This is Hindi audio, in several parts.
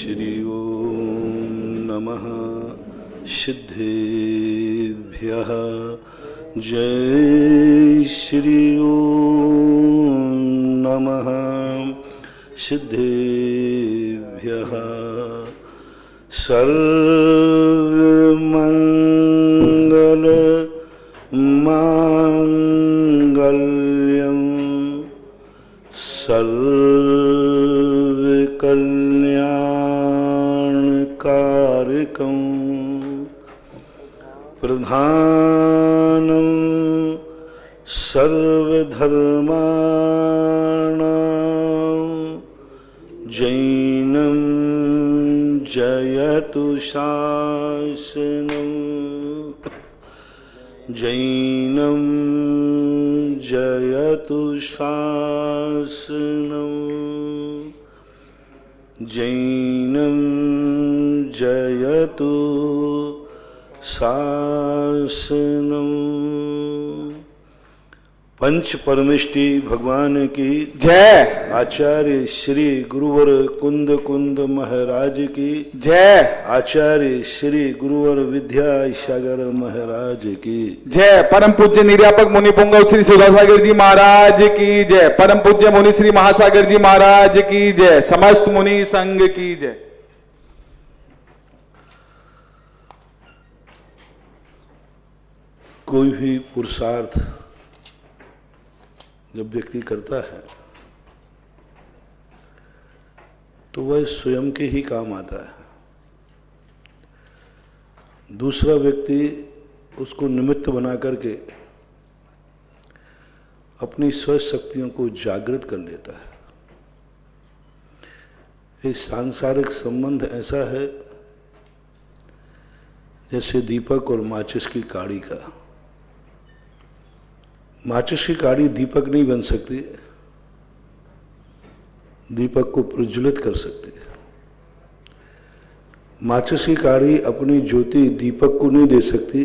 श्री ओम नमः सिद्धेभ्यः। जय श्री ओम नमः सिद्धेभ्यः। सर्वमंगल मांगल्यं सर्वकल्याणकारकं प्रधानं सर्वधर्माणां जैनं जयतु शासनं जैनं जयतु शासनं जैनं जयतु शासनं। पंच परमेष्टि भगवान की जय। आचार्य श्री गुरुवर कुंद कुंद महाराज की जय। आचार्य श्री गुरुवर विद्यासागर महाराज की जय। परम पूज्य निर्यापक मुनि पुंगव श्री सुधासागर जी महाराज की जय। परम पूज्य मुनि श्री महासागर जी महाराज की जय। समस्त मुनि संघ की जय। कोई भी पुरुषार्थ जब व्यक्ति करता है तो वह स्वयं के ही काम आता है। दूसरा व्यक्ति उसको निमित्त बना करके अपनी स्वशक्तियों को जागृत कर लेता है। ये सांसारिक संबंध ऐसा है जैसे दीपक और माचिस की काड़ी का। माचिस की काड़ी दीपक नहीं बन सकती, दीपक को प्रज्वलित कर सकती है। माचिस की काड़ी अपनी ज्योति दीपक को नहीं दे सकती,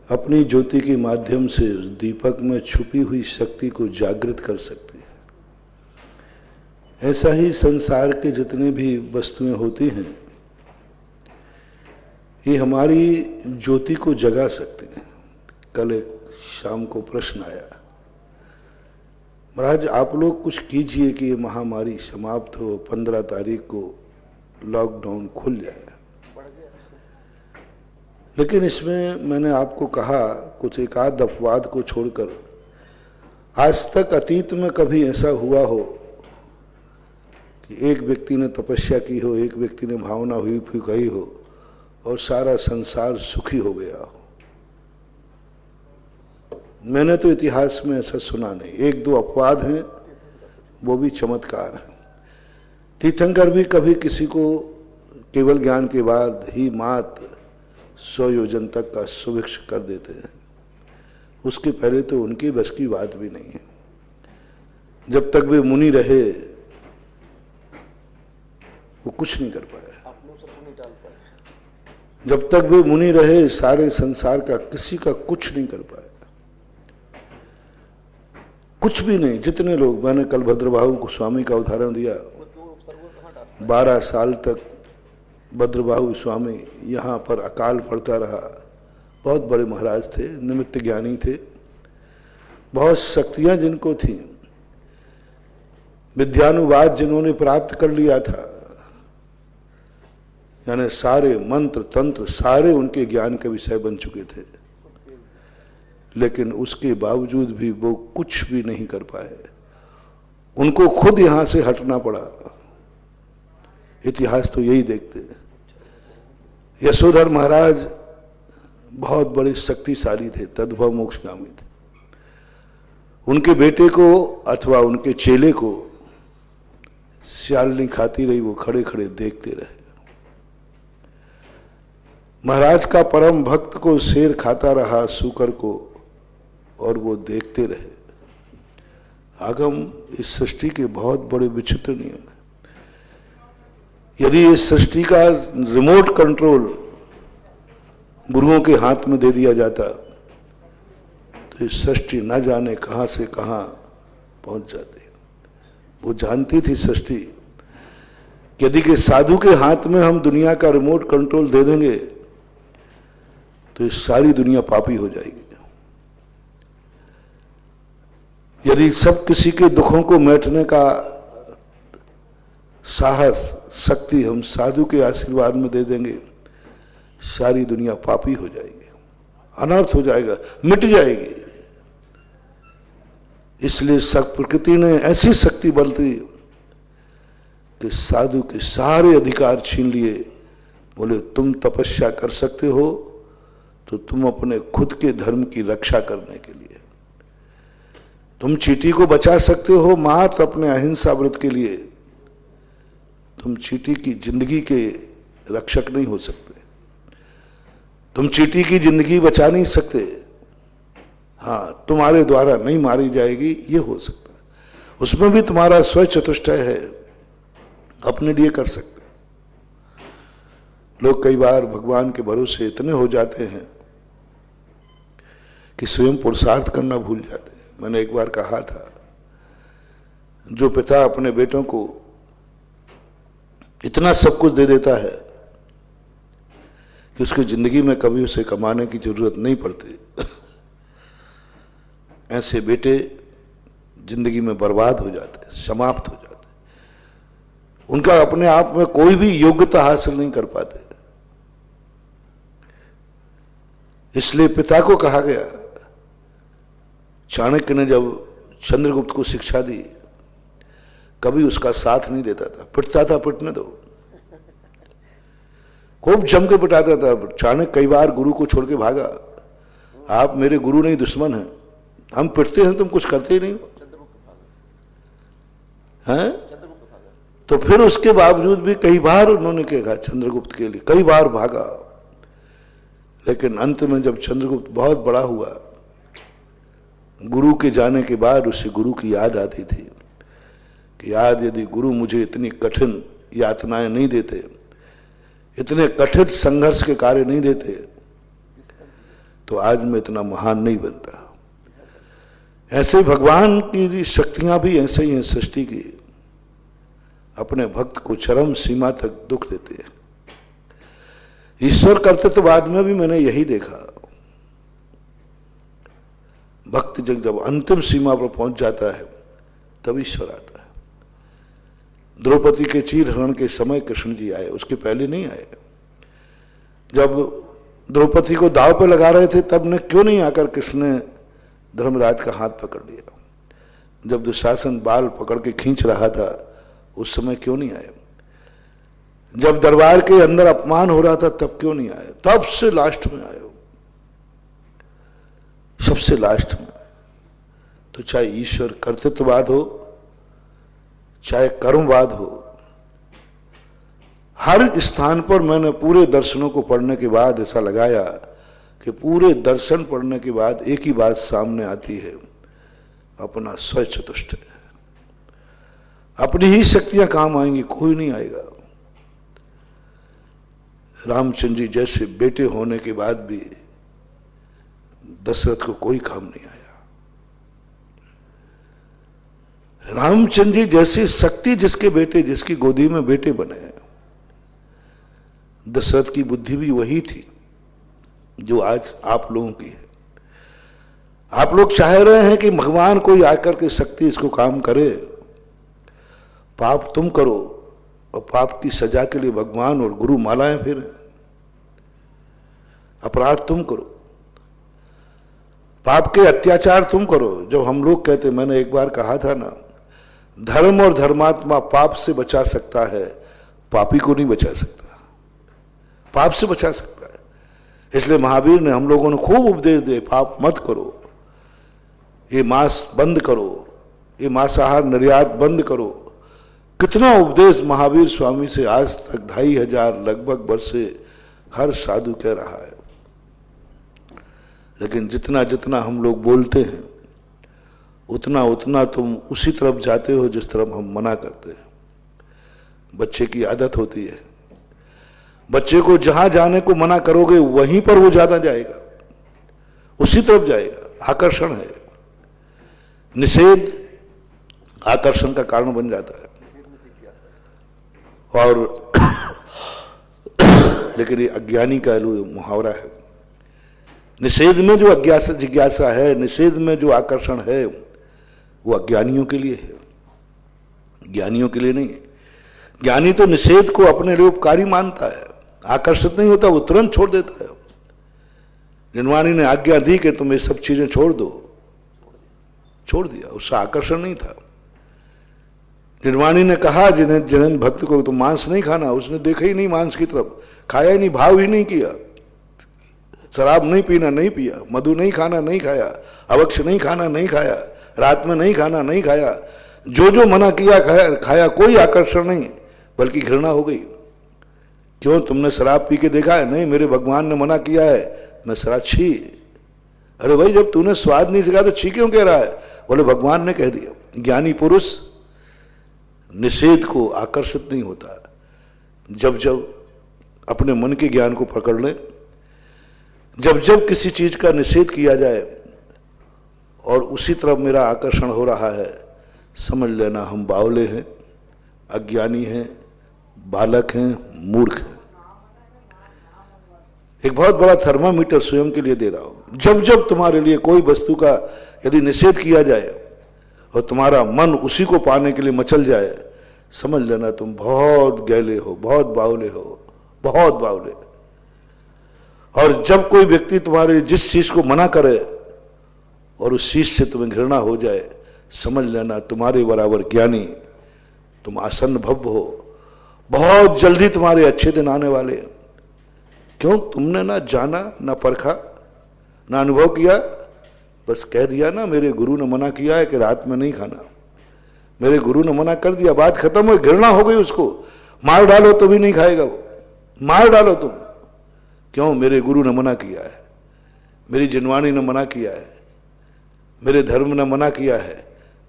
अपनी ज्योति के माध्यम से उस दीपक में छुपी हुई शक्ति को जागृत कर सकती है। ऐसा ही संसार के जितने भी वस्तुएं होती हैं ये हमारी ज्योति को जगा सकती हैं। कल एक शाम को प्रश्न आया, महाराज आप लोग कुछ कीजिए कि ये महामारी समाप्त हो, 15 तारीख को लॉकडाउन खुल जाए। लेकिन इसमें मैंने आपको कहा कुछ एक आध अपवाद को छोड़कर आज तक अतीत में कभी ऐसा हुआ हो कि एक व्यक्ति ने तपस्या की हो, एक व्यक्ति ने भावना हुई फुकाई हो और सारा संसार सुखी हो गया हो? मैंने तो इतिहास में ऐसा सुना नहीं। एक दो अपवाद हैं, वो भी चमत्कार हैं। तीर्थंकर भी कभी किसी को केवल ज्ञान के बाद ही मात्र 100 योजन तक का सुभिक्ष कर देते हैं, उसके पहले तो उनकी बस की बात भी नहीं है। जब तक वे मुनि रहे वो कुछ नहीं कर पाए। जब तक वे मुनि रहे सारे संसार का किसी का कुछ नहीं कर पाए, कुछ भी नहीं। जितने लोग, मैंने कल भद्रबाहु को स्वामी का उदाहरण दिया, 12 साल तक भद्रबाहु स्वामी यहाँ पर अकाल पड़ता रहा। बहुत बड़े महाराज थे, निमित्त ज्ञानी थे, बहुत शक्तियां जिनको थी, विद्यानुवाद जिन्होंने प्राप्त कर लिया था, यानी सारे मंत्र तंत्र सारे उनके ज्ञान के विषय बन चुके थे। लेकिन उसके बावजूद भी वो कुछ भी नहीं कर पाए, उनको खुद यहां से हटना पड़ा। इतिहास तो यही देखते हैं। यशोधर महाराज बहुत बड़े शक्तिशाली थे, तद्भव मोक्षगामी थे। उनके बेटे को अथवा उनके चेले को सियालनी खाती रही, वो खड़े खड़े देखते रहे। महाराज का परम भक्त को शेर खाता रहा, सूकर को, और वो देखते रहे। आगम इस सृष्टि के बहुत बड़े विचित्र नियम है। यदि इस सृष्टि का रिमोट कंट्रोल गुरुओं के हाथ में दे दिया जाता तो इस सृष्टि न जाने कहां से कहां पहुंच जाती। वो जानती थी सृष्टि यदि कि साधु के हाथ में हम दुनिया का रिमोट कंट्रोल दे देंगे तो ये सारी दुनिया पापी हो जाएगी। यदि सब किसी के दुखों को मिटाने का साहस शक्ति हम साधु के आशीर्वाद में दे देंगे, सारी दुनिया पापी हो जाएगी, अनर्थ हो जाएगा, मिट जाएगी। इसलिए सब प्रकृति ने ऐसी शक्ति बल दी कि साधु के सारे अधिकार छीन लिए। बोले तुम तपस्या कर सकते हो तो तुम अपने खुद के धर्म की रक्षा करने के लिए, तुम चींटी को बचा सकते हो मात्र अपने अहिंसा व्रत के लिए, तुम चींटी की जिंदगी के रक्षक नहीं हो सकते, तुम चींटी की जिंदगी बचा नहीं सकते। हाँ, तुम्हारे द्वारा नहीं मारी जाएगी ये हो सकता है, उसमें भी तुम्हारा स्वचतुष्टय है, अपने लिए कर सकते। लोग कई बार भगवान के भरोसे इतने हो जाते हैं कि स्वयं पुरुषार्थ करना भूल जाते हैं। मैंने एक बार कहा था, जो पिता अपने बेटों को इतना सब कुछ दे देता है कि उसकी जिंदगी में कभी उसे कमाने की जरूरत नहीं पड़ती, ऐसे बेटे जिंदगी में बर्बाद हो जाते हैं, समाप्त हो जाते हैं, उनका अपने आप में कोई भी योग्यता हासिल नहीं कर पाते। इसलिए पिता को कहा गया, चाणक्य ने जब चंद्रगुप्त को शिक्षा दी कभी उसका साथ नहीं देता था, पिटता था, पिटने दो, खूब जम के पिटाता था। चाणक्य कई बार गुरु को छोड़ के भागा, आप मेरे गुरु नहीं दुश्मन हैं, हम पिटते हैं तुम कुछ करते ही नहीं हो, हैं? तो फिर उसके बावजूद भी कई बार उन्होंने कहा चंद्रगुप्त के लिए, कई बार भागा, लेकिन अंत में जब चंद्रगुप्त बहुत बड़ा हुआ, गुरु के जाने के बाद उसे गुरु की याद आती थी कि याद यदि गुरु मुझे इतनी कठिन यातनाएं नहीं देते, इतने कठिन संघर्ष के कार्य नहीं देते, तो आज मैं इतना महान नहीं बनता। ऐसे भगवान की शक्तियां भी ऐसे ही हैं सृष्टि की, अपने भक्त को चरम सीमा तक दुख देते हैं। ईश्वर कर्तृत्ववाद में भी मैंने यही देखा, भक्त जब अंतिम सीमा पर पहुंच जाता है तब ईश्वर आता है। द्रौपदी के चीर हरण के समय कृष्ण जी आए, उसके पहले नहीं आए। जब द्रौपदी को दाव पे लगा रहे थे तब ने क्यों नहीं आकर कृष्ण ने धर्मराज का हाथ पकड़ लिया? जब दुशासन बाल पकड़ के खींच रहा था उस समय क्यों नहीं आए? जब दरबार के अंदर अपमान हो रहा था तब क्यों नहीं आए? तब से लास्ट में आए, सबसे लास्ट में। तो चाहे ईश्वर कर्तृत्ववाद हो चाहे कर्मवाद हो, हर स्थान पर मैंने पूरे दर्शनों को पढ़ने के बाद ऐसा लगाया कि पूरे दर्शन पढ़ने के बाद एक ही बात सामने आती है, अपना स्वचतुष्ट है, अपनी ही शक्तियां काम आएंगी, कोई नहीं आएगा। रामचंद्र जी जैसे बेटे होने के बाद भी दशरथ को कोई काम नहीं आया। रामचंद्र जी जैसी शक्ति जिसके बेटे, जिसकी गोदी में बेटे बने, दशरथ की बुद्धि भी वही थी जो आज आप लोगों की है। आप लोग चाह रहे हैं कि भगवान कोई आकर के शक्ति इसको काम करे, पाप तुम करो और पाप की सजा के लिए भगवान और गुरु मालाएं फिर, अपराध तुम करो, पाप के अत्याचार तुम करो। जब हम लोग कहते, मैंने एक बार कहा था ना, धर्म और धर्मात्मा पाप से बचा सकता है, पापी को नहीं बचा सकता। पाप से बचा सकता है, इसलिए महावीर ने हम लोगों ने खूब उपदेश दिए, पाप मत करो, ये मांस बंद करो, ये मांसाहार निर्यात बंद करो। कितना उपदेश महावीर स्वामी से आज तक 2500 लगभग वर्ष से हर साधु कह रहा है। लेकिन जितना जितना हम लोग बोलते हैं उतना उतना तुम उसी तरफ जाते हो जिस तरफ हम मना करते हैं। बच्चे की आदत होती है, बच्चे को जहां जाने को मना करोगे वहीं पर वो ज्यादा जाएगा, उसी तरफ जाएगा। आकर्षण है, निषेध आकर्षण का कारण बन जाता है। और लेकिन ये अज्ञानी का मुहावरा है। निषेध में जो जिज्ञासा है, निषेध में जो आकर्षण है, वो अज्ञानियों के लिए है, ज्ञानियों के लिए नहीं है। ज्ञानी तो निषेध को अपने लिए उपकारी मानता है, आकर्षित नहीं होता, वो तुरंत छोड़ देता है। जिनवाणी ने आज्ञा दी कि तुम ये सब चीजें छोड़ दो, छोड़ दिया, उसका आकर्षण नहीं था। जिनवाणी ने कहा जिन भक्त को तुम मांस नहीं खाना, उसने देखा ही नहीं मांस की तरफ, खाया ही नहीं, भाव ही नहीं किया। शराब नहीं पीना, नहीं पिया, मधु नहीं खाना, नहीं खाया, अवक्ष नहीं खाना, नहीं खाया, रात में नहीं खाना, नहीं खाया। जो जो मना किया खाया, कोई आकर्षण नहीं, बल्कि घृणा हो गई। क्यों, तुमने शराब पी के देखा है? नहीं, मेरे भगवान ने मना किया है, मैं शराब छी। अरे भाई, जब तूने स्वाद नहीं सिखा तो छी क्यों कह रहा है? बोले भगवान ने कह दिया। ज्ञानी पुरुष निषेध को आकर्षित नहीं होता। जब जब अपने मन के ज्ञान को पकड़ ले, जब जब किसी चीज का निषेध किया जाए और उसी तरफ मेरा आकर्षण हो रहा है, समझ लेना हम बावले हैं, अज्ञानी हैं, बालक हैं, मूर्ख हैं। एक बहुत बड़ा थर्मामीटर स्वयं के लिए दे रहा हूं। जब जब तुम्हारे लिए कोई वस्तु का यदि निषेध किया जाए और तुम्हारा मन उसी को पाने के लिए मचल जाए, समझ लेना तुम बहुत गैले हो, बहुत बावले हो, बहुत बावले। और जब कोई व्यक्ति तुम्हारे जिस चीज को मना करे और उस चीज से तुम्हें घृणा हो जाए, समझ लेना तुम्हारे बराबर ज्ञानी, तुम आसन्न भव्य हो। बहुत जल्दी तुम्हारे अच्छे दिन आने वाले हैं। क्यों, तुमने ना जाना, ना परखा, ना अनुभव किया, बस कह दिया ना मेरे गुरु ने मना किया है कि रात में नहीं खाना, मेरे गुरु ने मना कर दिया, बात खत्म हो, घृणा हो गई उसको। मार डालो तो भी नहीं खाएगा वो, मार डालो तुम। क्यों, मेरे गुरु ने मना किया है, मेरी जिनवाणी ने मना किया है, मेरे धर्म ने मना किया है,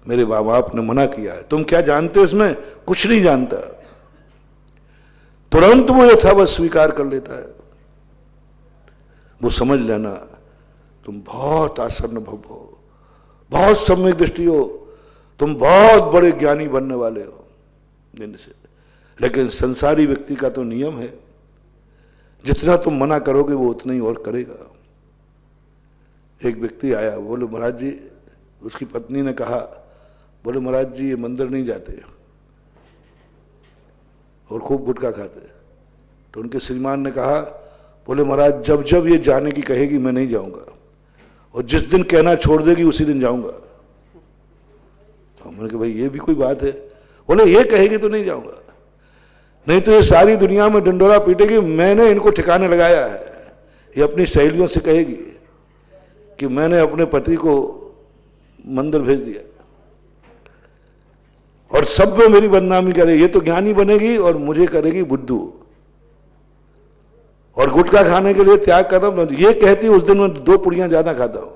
मेरे माँ बाप ने मना किया है। तुम क्या जानते हो इसमें? कुछ नहीं जानता। तुरंत वो यथावत स्वीकार कर लेता है। वो समझ लेना तुम बहुत आसन्न भव हो, बहुत सम्यक दृष्टि हो, तुम बहुत बड़े ज्ञानी बनने वाले हो दिन से। लेकिन संसारी व्यक्ति का तो नियम है, जितना तुम मना करोगे वो उतना ही और करेगा। एक व्यक्ति आया, बोले महाराज जी, उसकी पत्नी ने कहा, बोले महाराज जी ये मंदिर नहीं जाते और खूब गुटखा खाते। तो उनके श्रीमान ने कहा, बोले महाराज जब जब ये जाने की कहेगी मैं नहीं जाऊंगा, और जिस दिन कहना छोड़ देगी उसी दिन जाऊंगा। मैंने कहा भाई ये भी कोई बात है? बोले ये कहेगी तो नहीं जाऊंगा, नहीं तो ये सारी दुनिया में डंडोरा पीटेगी, मैंने इनको ठिकाने लगाया है। ये अपनी सहेलियों से कहेगी कि मैंने अपने पति को मंदिर भेज दिया और सब में मेरी बदनामी करे। ये तो ज्ञानी बनेगी और मुझे करेगी बुद्धू, और गुटखा खाने के लिए त्याग करता हूं। ये कहती उस दिन मैं 2 पुड़ियां ज्यादा खाता हूं।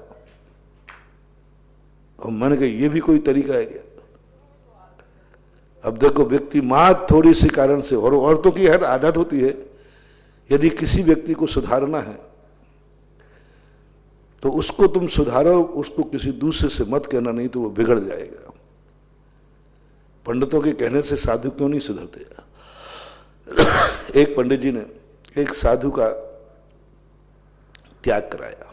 और मैंने कहा ये भी कोई तरीका है क्या? अब देखो, व्यक्ति मात थोड़ी सी कारण से, और औरतों की हर आदत होती है, यदि किसी व्यक्ति को सुधारना है तो उसको तुम सुधारो, उसको किसी दूसरे से मत कहना, नहीं तो वो बिगड़ जाएगा। पंडितों के कहने से साधु क्यों नहीं सुधरते? एक पंडित जी ने एक साधु का त्याग कराया,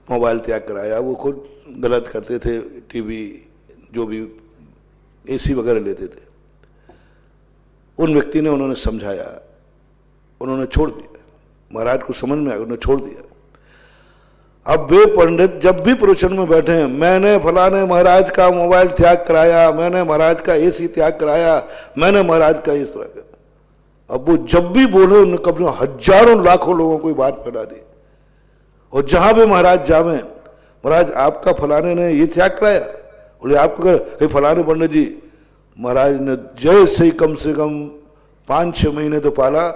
मोबाइल त्याग कराया। वो खुद गलत करते थे, टीवी जो भी एसी वगैरह लेते थे। उन व्यक्ति ने, उन्होंने समझाया, उन्होंने छोड़ दिया। महाराज को समझ में आया, उन्होंने छोड़ दिया। अब वे पंडित जब भी प्रवचन में बैठे हैं, मैंने फलाने महाराज का मोबाइल त्याग कराया, मैंने महाराज का एसी त्याग कराया, मैंने महाराज का इस तरह का। अब वो जब भी बोले, उन्होंने कभी हजारों लाखों लोगों को बात फैला दी। और जहां भी महाराज जावे, महाराज आपका फलाने ने ये त्याग कराया, बोले आपको कहीं फलाने पंडित जी महाराज ने जैसे ही कम से कम 5-6 महीने तो पाला,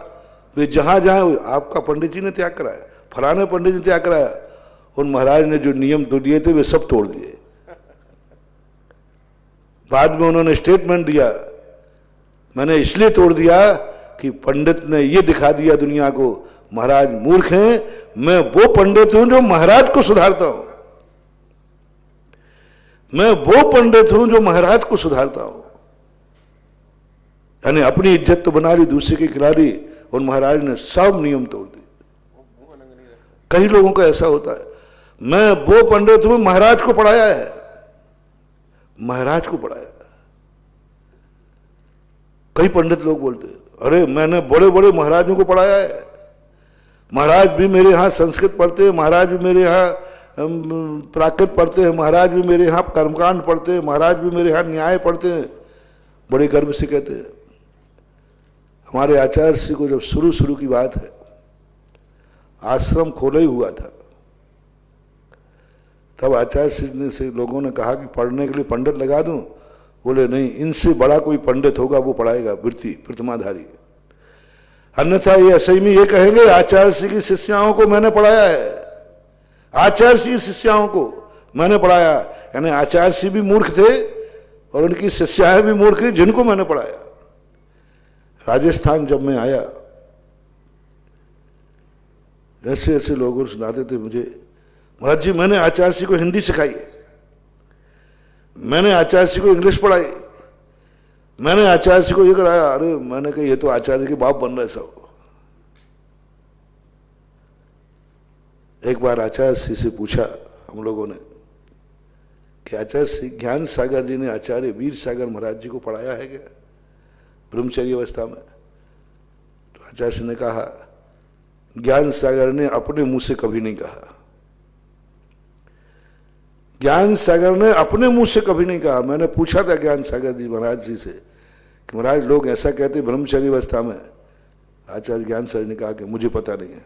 वे जहां जाए आपका पंडित जी ने त्याग कराया, फलाने पंडित जी ने त्याग कराया। उन महाराज ने जो नियम तो दिए थे वे सब तोड़ दिए। बाद में उन्होंने स्टेटमेंट दिया, मैंने इसलिए तोड़ दिया कि पंडित ने ये दिखा दिया दुनिया को महाराज मूर्ख हैं, मैं वो पंडित हूं जो महाराज को सुधारता हूं, मैं वो पंडित हूं जो महाराज को सुधारता हूं। यानी अपनी इज्जत तो बना ली, दूसरे की खिलाड़ी, और महाराज ने सब नियम तोड़ दिए। कई लोगों का ऐसा होता है, मैं वो पंडित हूं, महाराज को पढ़ाया है, महाराज को पढ़ाया। कई पंडित लोग बोलते हैं, अरे मैंने बड़े बड़े महाराजों को पढ़ाया है, महाराज भी मेरे यहाँ संस्कृत पढ़ते हैं, महाराज भी मेरे यहाँ प्राकृत पढ़ते हैं, महाराज भी मेरे यहाँ कर्मकांड पढ़ते हैं, महाराज भी मेरे यहाँ न्याय पढ़ते हैं। बड़े गर्व से कहते हैं। हमारे आचार्य श्री को जब शुरू की बात है, आश्रम खोला ही हुआ था, तब आचार्य श्री ने से लोगों ने कहा कि पढ़ने के लिए पंडित लगा दूं। बोले नहीं, इनसे बड़ा कोई पंडित होगा वो पढ़ाएगा, वृत्ति प्रतिमाधारी। अन्यथा ये असही में ये कहेंगे आचार्य श्री की शिष्याओं को मैंने पढ़ाया है, आचार्य श्री की शिष्याओं को मैंने पढ़ाया। यानी आचार्य श्री भी मूर्ख थे और उनकी शिष्याएं भी मूर्ख थी जिनको मैंने पढ़ाया। राजस्थान जब मैं आया, ऐसे ऐसे लोग सुनाते थे मुझे, महाराज जी मैंने आचार्य श्री को हिंदी सिखाई, मैंने आचार्य श्री को इंग्लिश पढ़ाई, मैंने आचार्य श्री को ये कराया। अरे मैंने कहा ये तो आचार्य के बाप बन रहे सब। एक बार आचार्य श्री से पूछा हम लोगों ने कि आचार्य श्री ज्ञान सागर जी ने आचार्य वीर सागर महाराज जी को पढ़ाया है क्या ब्रह्मचर्य अवस्था में? तो आचार्य श्री ने कहा ज्ञान सागर ने अपने मुंह से कभी नहीं कहा, ज्ञान सागर ने अपने मुंह से कभी नहीं कहा। मैंने पूछा था ज्ञान सागर जी महाराज जी से कि महाराज लोग ऐसा कहते ब्रह्मचर्य अवस्था में। आचार्य ज्ञान सागर ने कहा कि मुझे पता नहीं है।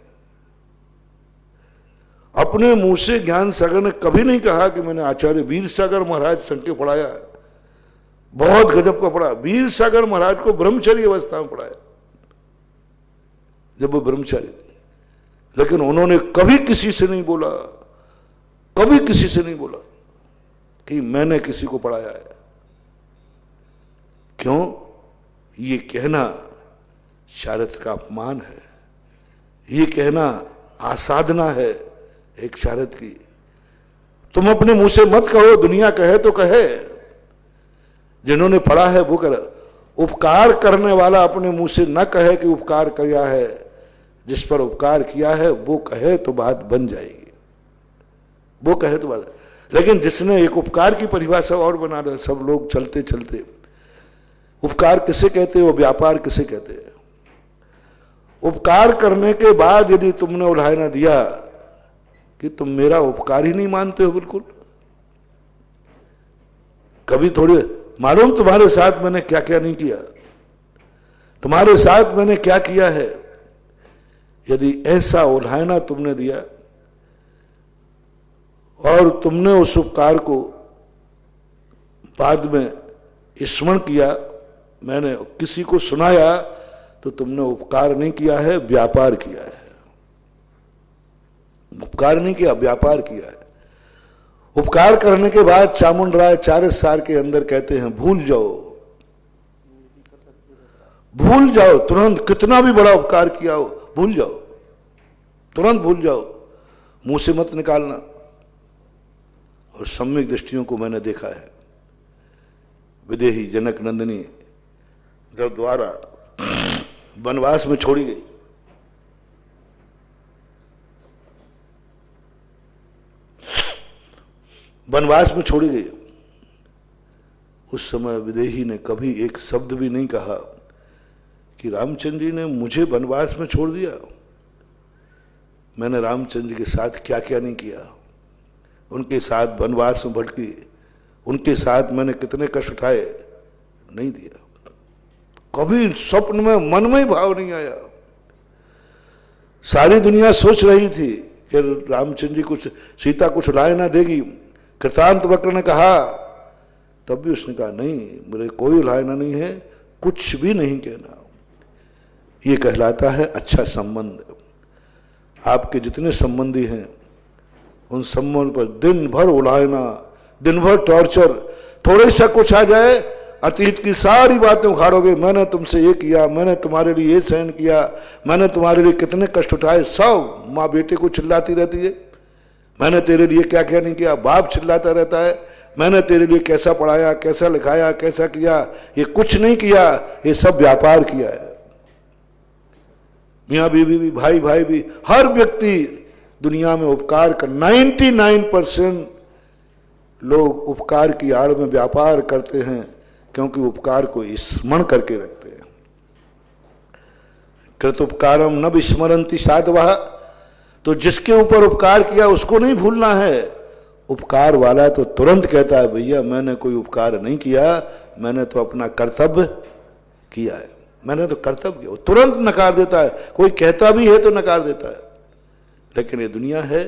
अपने मुंह से ज्ञान सागर ने कभी नहीं कहा कि मैंने आचार्य वीर सागर महाराज संग के पढ़ाया, बहुत गजब का पढ़ा। वीर सागर महाराज को ब्रह्मचर्य अवस्था में पढ़ाया जब वो ब्रह्मचारी थे, लेकिन उन्होंने कभी किसी से नहीं बोला, कभी किसी से नहीं बोला कि मैंने किसी को पढ़ाया है। क्यों? ये कहना शारद का अपमान है, ये कहना आसाधना है एक शारद की। तुम अपने मुंह से मत कहो, दुनिया कहे तो कहे, जिन्होंने पढ़ा है वो करे। उपकार करने वाला अपने मुंह से न कहे कि उपकार किया है, जिस पर उपकार किया है वो कहे तो बात बन जाएगी, वो कहे तो बात। लेकिन जिसने एक उपकार की परिभाषा और बना रहे सब लोग चलते चलते, उपकार किसे कहते हैं, वो व्यापार किसे कहते हैं? उपकार करने के बाद यदि तुमने उल्हायना दिया कि तुम मेरा उपकार ही नहीं मानते हो बिल्कुल, कभी थोड़ी मालूम तुम्हारे साथ मैंने क्या क्या नहीं किया, तुम्हारे साथ मैंने क्या किया है। यदि ऐसा उल्हायना तुमने दिया और तुमने उस उपकार को बाद में स्मरण किया, मैंने किसी को सुनाया, तो तुमने उपकार नहीं किया है, व्यापार किया है। उपकार नहीं किया, व्यापार किया है। उपकार करने के बाद चामुंड राय 40 साल के अंदर कहते हैं भूल जाओ, भूल जाओ तुरंत, कितना भी बड़ा उपकार किया हो भूल जाओ, तुरंत भूल जाओ, मुंह से मत निकालना। और सम्यक दृष्टियों को मैंने देखा है। विदेही जनक नंदिनी जब द्वारा वनवास में छोड़ी गई, वनवास में छोड़ी गई, उस समय विदेही ने कभी एक शब्द भी नहीं कहा कि रामचंद्र जी ने मुझे वनवास में छोड़ दिया। मैंने रामचंद्र जी के साथ क्या क्या नहीं किया, उनके साथ वनवास में भटकी, उनके साथ मैंने कितने कष्ट उठाए, नहीं दिया। कभी स्वप्न में मन में ही भाव नहीं आया। सारी दुनिया सोच रही थी कि रामचंद्र जी कुछ, सीता कुछ लाए ना देगी। कृतांत वक्र ने कहा, तब भी उसने कहा नहीं, मेरे कोई लायना नहीं है, कुछ भी नहीं कहना। ये कहलाता है अच्छा संबंध। आपके जितने संबंधी हैं उन संबंध पर दिन भर उड़ाना, दिन भर टॉर्चर, थोड़े सा कुछ आ जाए अतीत की सारी बातें उखाड़ोगे, मैंने तुमसे ये किया, मैंने तुम्हारे लिए ये सहन किया, मैंने तुम्हारे लिए कितने कष्ट उठाए। सब माँ बेटे को चिल्लाती रहती है, मैंने तेरे लिए क्या क्या नहीं किया। बाप चिल्लाता रहता है, मैंने तेरे लिए कैसा पढ़ाया, कैसा लिखाया, कैसा किया, ये कुछ नहीं किया, ये सब व्यापार किया है। मियाँ बीवी भी, भाई भाई भी, हर व्यक्ति दुनिया में उपकार कर 99% लोग उपकार की आड़ में व्यापार करते हैं, क्योंकि उपकार को स्मरण करके रखते हैं। कृत उपकारम न विस्मरन्ति साधवः, तो जिसके ऊपर उपकार किया उसको नहीं भूलना है। उपकार वाला तो तुरंत कहता है, भैया मैंने कोई उपकार नहीं किया, मैंने तो अपना कर्तव्य किया है, मैंने तो कर्तव्य किया। तुरंत नकार देता है, कोई कहता भी है तो नकार देता है। लेकिन ये दुनिया है,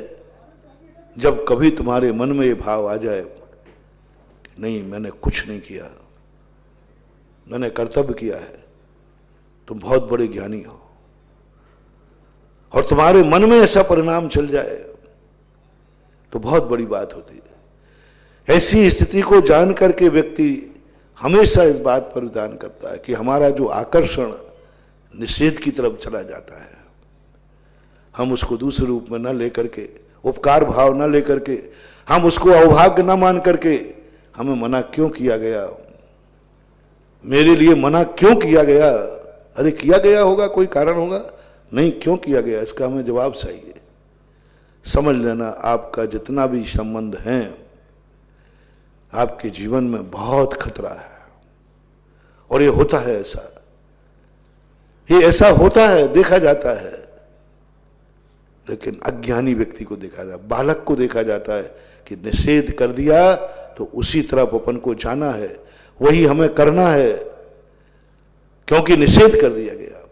जब कभी तुम्हारे मन में ये भाव आ जाए कि नहीं मैंने कुछ नहीं किया, मैंने कर्तव्य किया है, तुम बहुत बड़े ज्ञानी हो, और तुम्हारे मन में ऐसा परिणाम चल जाए तो बहुत बड़ी बात होती है। ऐसी स्थिति को जान करके व्यक्ति हमेशा इस बात पर विधान करता है कि हमारा जो आकर्षण निषेध की तरफ चला जाता है, हम उसको दूसरे रूप में न लेकर के, उपकार भाव न लेकर के, हम उसको अभाग्य न मान करके, हमें मना क्यों किया गया, मेरे लिए मना क्यों किया गया, अरे किया गया होगा, कोई कारण होगा, नहीं क्यों किया गया, इसका हमें जवाब चाहिए। समझ लेना, आपका जितना भी संबंध है आपके जीवन में बहुत खतरा है, और ये होता है ऐसा, ये ऐसा होता है, देखा जाता है। लेकिन अज्ञानी व्यक्ति को देखा जाता है, बालक को देखा जाता है कि निषेध कर दिया तो उसी तरफ अपन को जाना है, वही हमें करना है, क्योंकि निषेध कर दिया गया।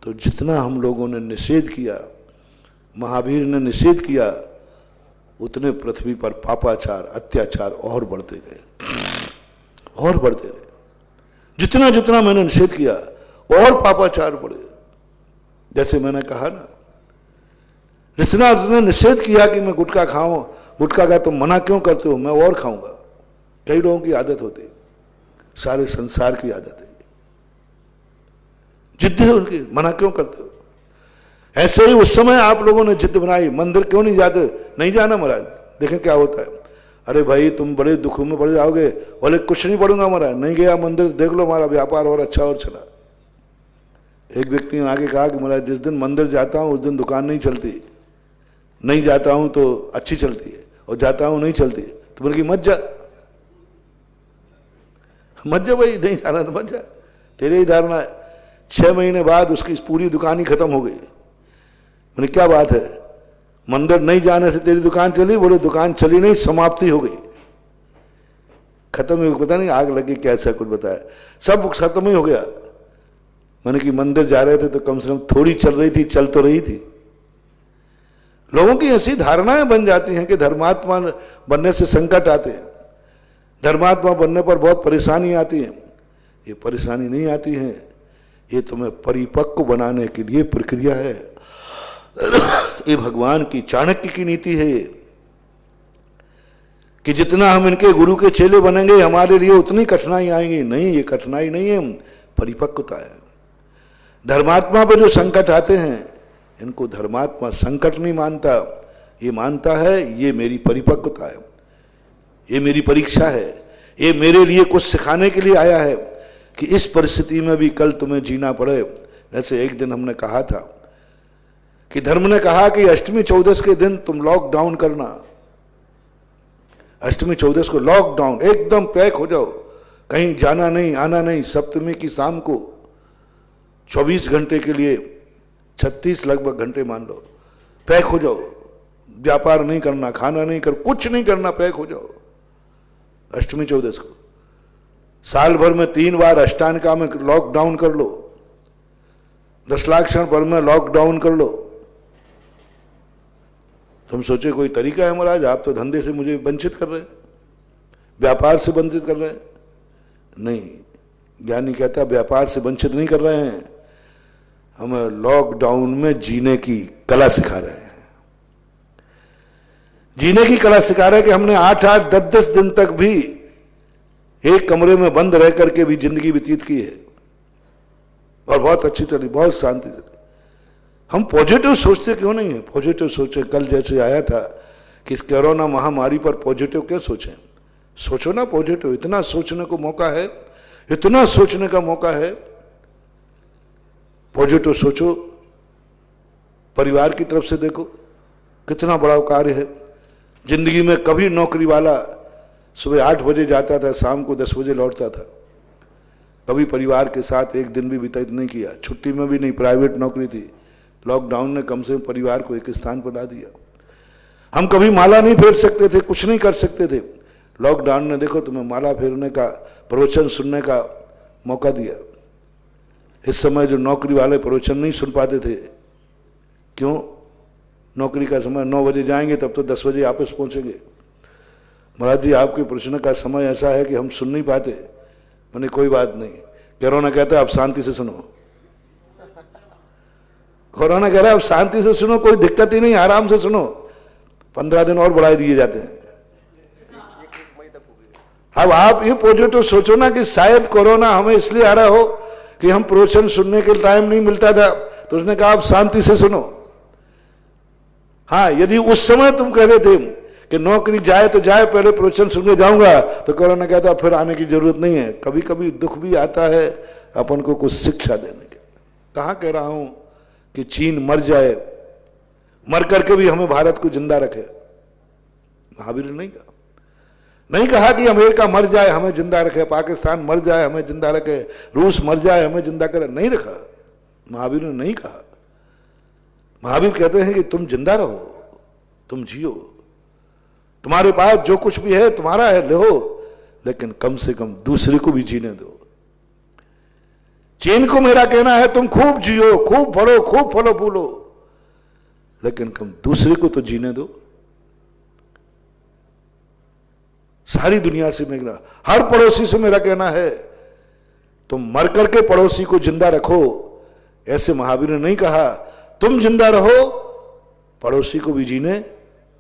तो जितना हम लोगों ने निषेध किया, महावीर ने निषेध किया, उतने पृथ्वी पर पापाचार, अत्याचार और बढ़ते गए, और बढ़ते गए। जितना जितना मैंने निषेध किया और पापाचार बढ़े। जैसे मैंने कहा ना, जितना जितना निषेध किया कि मैं गुटखा खाऊं, गुटखा का तुम मना क्यों करते हो, मैं और खाऊंगा। कई लोगों की आदत होती, सारे संसार की आदत है, जिद्द है उनकी, मना क्यों करते हो। ऐसे ही उस समय आप लोगों ने जिद्द बनाई, मंदिर क्यों नहीं जाते, नहीं जाना महाराज, देखें क्या होता है। अरे भाई तुम बड़े दुखों में पड़ जाओगे, बोले कुछ नहीं पढ़ूंगा महाराज, नहीं गया मंदिर, देख लो हमारा व्यापार और अच्छा और चला। एक व्यक्ति ने आगे कहा कि महाराज जिस दिन मंदिर जाता हूं उस दिन दुकान नहीं चलती, नहीं जाता हूं तो अच्छी चलती है, और जाता हूं नहीं चलती। तो बोले कि मत जा, मत जा भाई, नहीं जाना तो मत जा, तेरे ही धारणा है। 6 महीने बाद उसकी पूरी दुकान ही खत्म हो गई। मैंने क्या बात है, मंदिर नहीं जाने से तेरी दुकान चली, बोले दुकान चली नहीं, समाप्ति हो गई, खत्म हो गई, पता नहीं आग लगी कैसा कुछ बताया, सब खत्म ही हो गया। मैंने कि मंदिर जा रहे थे तो कम से कम थोड़ी चल रही थी, चल तो रही थी। लोगों की ऐसी धारणाएं बन जाती हैं कि धर्मात्मा बनने से संकट आते हैं, धर्मात्मा बनने पर बहुत परेशानी आती है। ये परेशानी नहीं आती है, ये तुम्हें परिपक्व बनाने के लिए प्रक्रिया है। ये भगवान की चाणक्य की नीति है कि जितना हम इनके गुरु के चेले बनेंगे हमारे लिए उतनी कठिनाई आएंगी। नहीं, ये कठिनाई नहीं है, परिपक्वता है। धर्मात्मा पर जो संकट आते हैं इनको धर्मात्मा संकट नहीं मानता, ये मानता है ये मेरी परिपक्वता है, ये मेरी परीक्षा है, ये मेरे लिए कुछ सिखाने के लिए आया है कि इस परिस्थिति में भी कल तुम्हें जीना पड़े। जैसे एक दिन हमने कहा था कि धर्म ने कहा कि अष्टमी चौदस के दिन तुम लॉकडाउन करना, अष्टमी चौदस को लॉकडाउन, एकदम पैक हो जाओ, कहीं जाना नहीं, आना नहीं। सप्तमी की शाम को 24 घंटे के लिए, 36 लगभग घंटे मान लो, पैक हो जाओ, व्यापार नहीं करना, खाना नहीं कर, कुछ नहीं करना, पैक हो जाओ अष्टमी चौदस को। साल भर में 3 बार अष्टांगिका में लॉकडाउन कर लो, 10 लाख क्षण भर में लॉकडाउन कर लो। तुम सोचे कोई तरीका है महाराज, आप तो धंधे से मुझे वंचित कर रहे हैं, व्यापार से वंचित कर रहे हैं। नहीं, ज्ञानी कहता व्यापार से वंचित नहीं कर रहे हैं, हमें लॉकडाउन में जीने की कला सिखा रहे हैं। जीने की कला सिखा रहे हैं कि हमने 8-8, 10-10 दिन तक भी एक कमरे में बंद रह करके भी जिंदगी व्यतीत की है, और बहुत अच्छी चली, बहुत शांति चली। हम पॉजिटिव सोचते क्यों नहीं है? पॉजिटिव सोचे। कल जैसे आया था कि इस कोरोना महामारी पर पॉजिटिव क्या सोचें, सोचो ना पॉजिटिव, इतना सोचने को मौका है, इतना सोचने का मौका है। पॉजिटिव सोचो, परिवार की तरफ से देखो कितना बड़ा कार्य है। जिंदगी में कभी नौकरी वाला सुबह 8 बजे जाता था, शाम को 10 बजे लौटता था, कभी परिवार के साथ एक दिन भी व्यतीत नहीं किया, छुट्टी में भी नहीं, प्राइवेट नौकरी थी। लॉकडाउन ने कम से कम परिवार को एक स्थान पर ला दिया। हम कभी माला नहीं फेर सकते थे, कुछ नहीं कर सकते थे, लॉकडाउन ने देखो तुम्हें माला फेरने का, प्रवचन सुनने का मौका दिया। इस समय जो नौकरी वाले प्रवचन नहीं सुन पाते थे, क्यों? नौकरी का समय 9 बजे जाएंगे तब तो 10 बजे वापस पहुंचेंगे। महाराज जी आपके प्रवचन का समय ऐसा है कि हम सुन नहीं पाते। मैंने कोई बात नहीं, कोरोना कहता है आप शांति से सुनो, कोरोना कह रहा है आप शांति से सुनो, कोई दिक्कत ही नहीं, आराम से सुनो। 15 दिन और बढ़ा दिए जाते हैं। अब आप ये पॉजिटिव सोचो ना कि शायद कोरोना हमें इसलिए आ रहा हो कि हम प्रवचन सुनने के टाइम नहीं मिलता था, तो उसने कहा आप शांति से सुनो। हाँ, यदि उस समय तुम कह रहे थे कि नौकरी जाए तो जाए, पहले प्रवचन सुनने जाऊंगा, तो कोरोना कहता फिर आने की जरूरत नहीं है। कभी कभी दुख भी आता है अपन को कुछ शिक्षा देने के। कहां कह रहा हूं कि चीन मर जाए, मर करके भी हमें भारत को जिंदा रखे। महावीर ने नहीं कहा, नहीं कहा कि अमेरिका मर जाए हमें जिंदा रखे, पाकिस्तान मर जाए हमें जिंदा रखे, रूस मर जाए हमें जिंदा करे, नहीं रखा। महावीर ने नहीं कहा। महावीर कहते हैं कि तुम जिंदा रहो, तुम जियो, तुम्हारे पास जो कुछ भी है तुम्हारा है, लो, लेकिन कम से कम दूसरे को भी जीने दो। चीन को मेरा कहना है तुम खूब जियो, खूब पढ़ो, खूब फलो फूलो, लेकिन कम दूसरे को तो जीने दो। सारी दुनिया से मेरा, हर पड़ोसी से मेरा कहना है तुम मर करके पड़ोसी को जिंदा रखो। ऐसे महावीर ने नहीं कहा तुम जिंदा रहो, पड़ोसी को भी जीने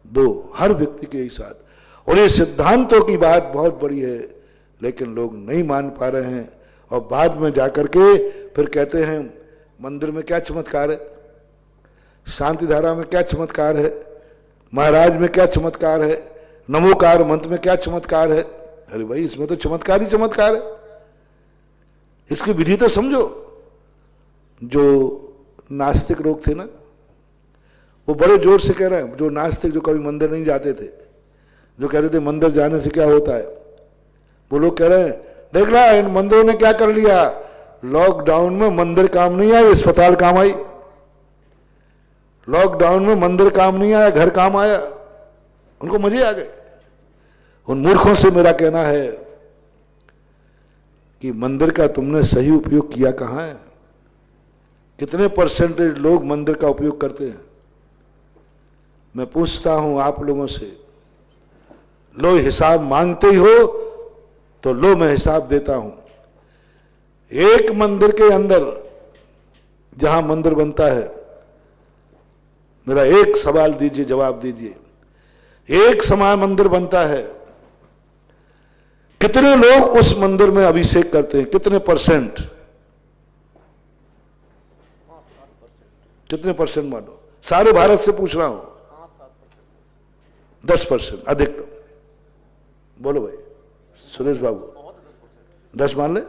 दो, हर व्यक्ति के साथ। और ये सिद्धांतों की बात बहुत बड़ी है, लेकिन लोग नहीं मान पा रहे हैं। और बाद में जाकर के फिर कहते हैं मंदिर में क्या चमत्कार है, शांति धारा में क्या चमत्कार है, महाराज में क्या चमत्कार है, नमोकार मंत्र में क्या चमत्कार है। अरे भाई इसमें तो चमत्कार ही चमत्कार है, इसकी विधि तो समझो। जो नास्तिक लोग थे ना, वो बड़े जोर से कह रहे हैं, जो नास्तिक जो कभी मंदिर नहीं जाते थे, जो कहते थे मंदिर जाने से क्या होता है, वो लोग कह रहे हैं देख ला इन मंदिरों ने क्या कर लिया, लॉकडाउन में मंदिर काम नहीं आई, अस्पताल काम आई। लॉकडाउन में मंदिर काम नहीं आया, घर काम आया, उनको मजे आ गए। उन मूर्खों से मेरा कहना है कि मंदिर का तुमने सही उपयोग किया कहां है? कितने परसेंटेज लोग मंदिर का उपयोग करते हैं? मैं पूछता हूं आप लोगों से, लो हिसाब मांगते ही हो तो लो मैं हिसाब देता हूं। एक मंदिर के अंदर जहां मंदिर बनता है, मेरा एक सवाल दीजिए, जवाब दीजिए, एक समय मंदिर बनता है, कितने लोग उस मंदिर में अभिषेक करते हैं? कितने परसेंट? कितने परसेंट मानो? सारे भारत से पूछ रहा हूं। 10% अधिकतम। बोलो भाई सुरेश बाबू, 10 मान ले,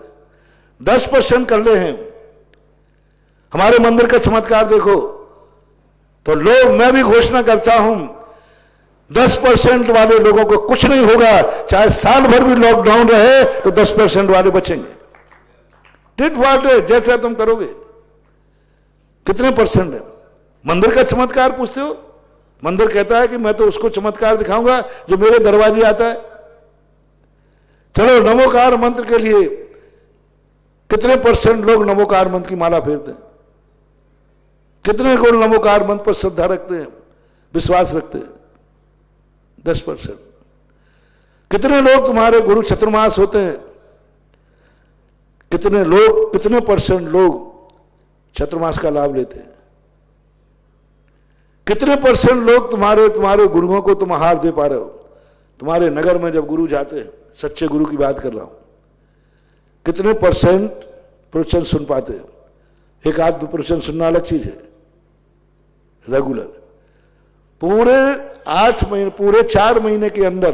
10% कर ले हैं। हमारे मंदिर का चमत्कार देखो तो लोग, मैं भी घोषणा करता हूं 10% वाले लोगों को कुछ नहीं होगा, चाहे साल भर भी लॉकडाउन रहे तो 10% वाले बचेंगे। टिट फॉर टेट जैसा तुम करोगे। कितने परसेंट है? मंदिर का चमत्कार पूछते हो? मंदिर कहता है कि मैं तो उसको चमत्कार दिखाऊंगा जो मेरे दरवाजे आता है। चलो नमोकार मंत्र के लिए कितने परसेंट लोग नमोकार मंत्र की माला फेरते हैं? कितने को नमोकार मंत्र पर श्रद्धा रखते हैं, विश्वास रखते हैं? 10%। कितने लोग तुम्हारे गुरु चतुर्मास होते हैं? कितने लोग, कितने परसेंट लोग चतुर्मास का लाभ लेते हैं? कितने परसेंट लोग तुम्हारे गुरुओं को तुम आहार दे पा रहे हो? तुम्हारे नगर में जब गुरु जाते हैं, सच्चे गुरु की बात कर रहा हूं, कितने परसेंट प्रवचन सुन पाते हैं? एक आध प्रवचन सुनना अलग चीज है, रेगुलर। पूरे 8 महीने, पूरे 4 महीने के अंदर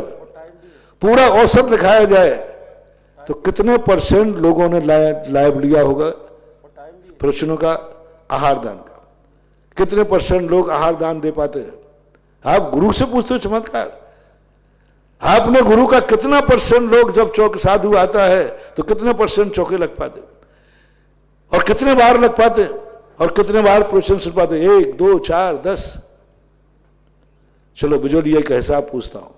पूरा औसत दिखाया जाए तो कितने परसेंट लोगों ने लाभ लिया होगा पुरुषों का आहार दान का? कितने परसेंट लोग आहार दान दे पाते हैं? आप गुरु से पूछते हो चमत्कार। आपने गुरु का कितना परसेंट लोग जब चौक साधु आता है तो कितने परसेंट चौके लग पाते, और कितने बार लग पाते, और कितने बार प्रवचन सुन पाते? 1, 2, 4, 10। चलो बिजोलिया का हिसाब पूछता हूं,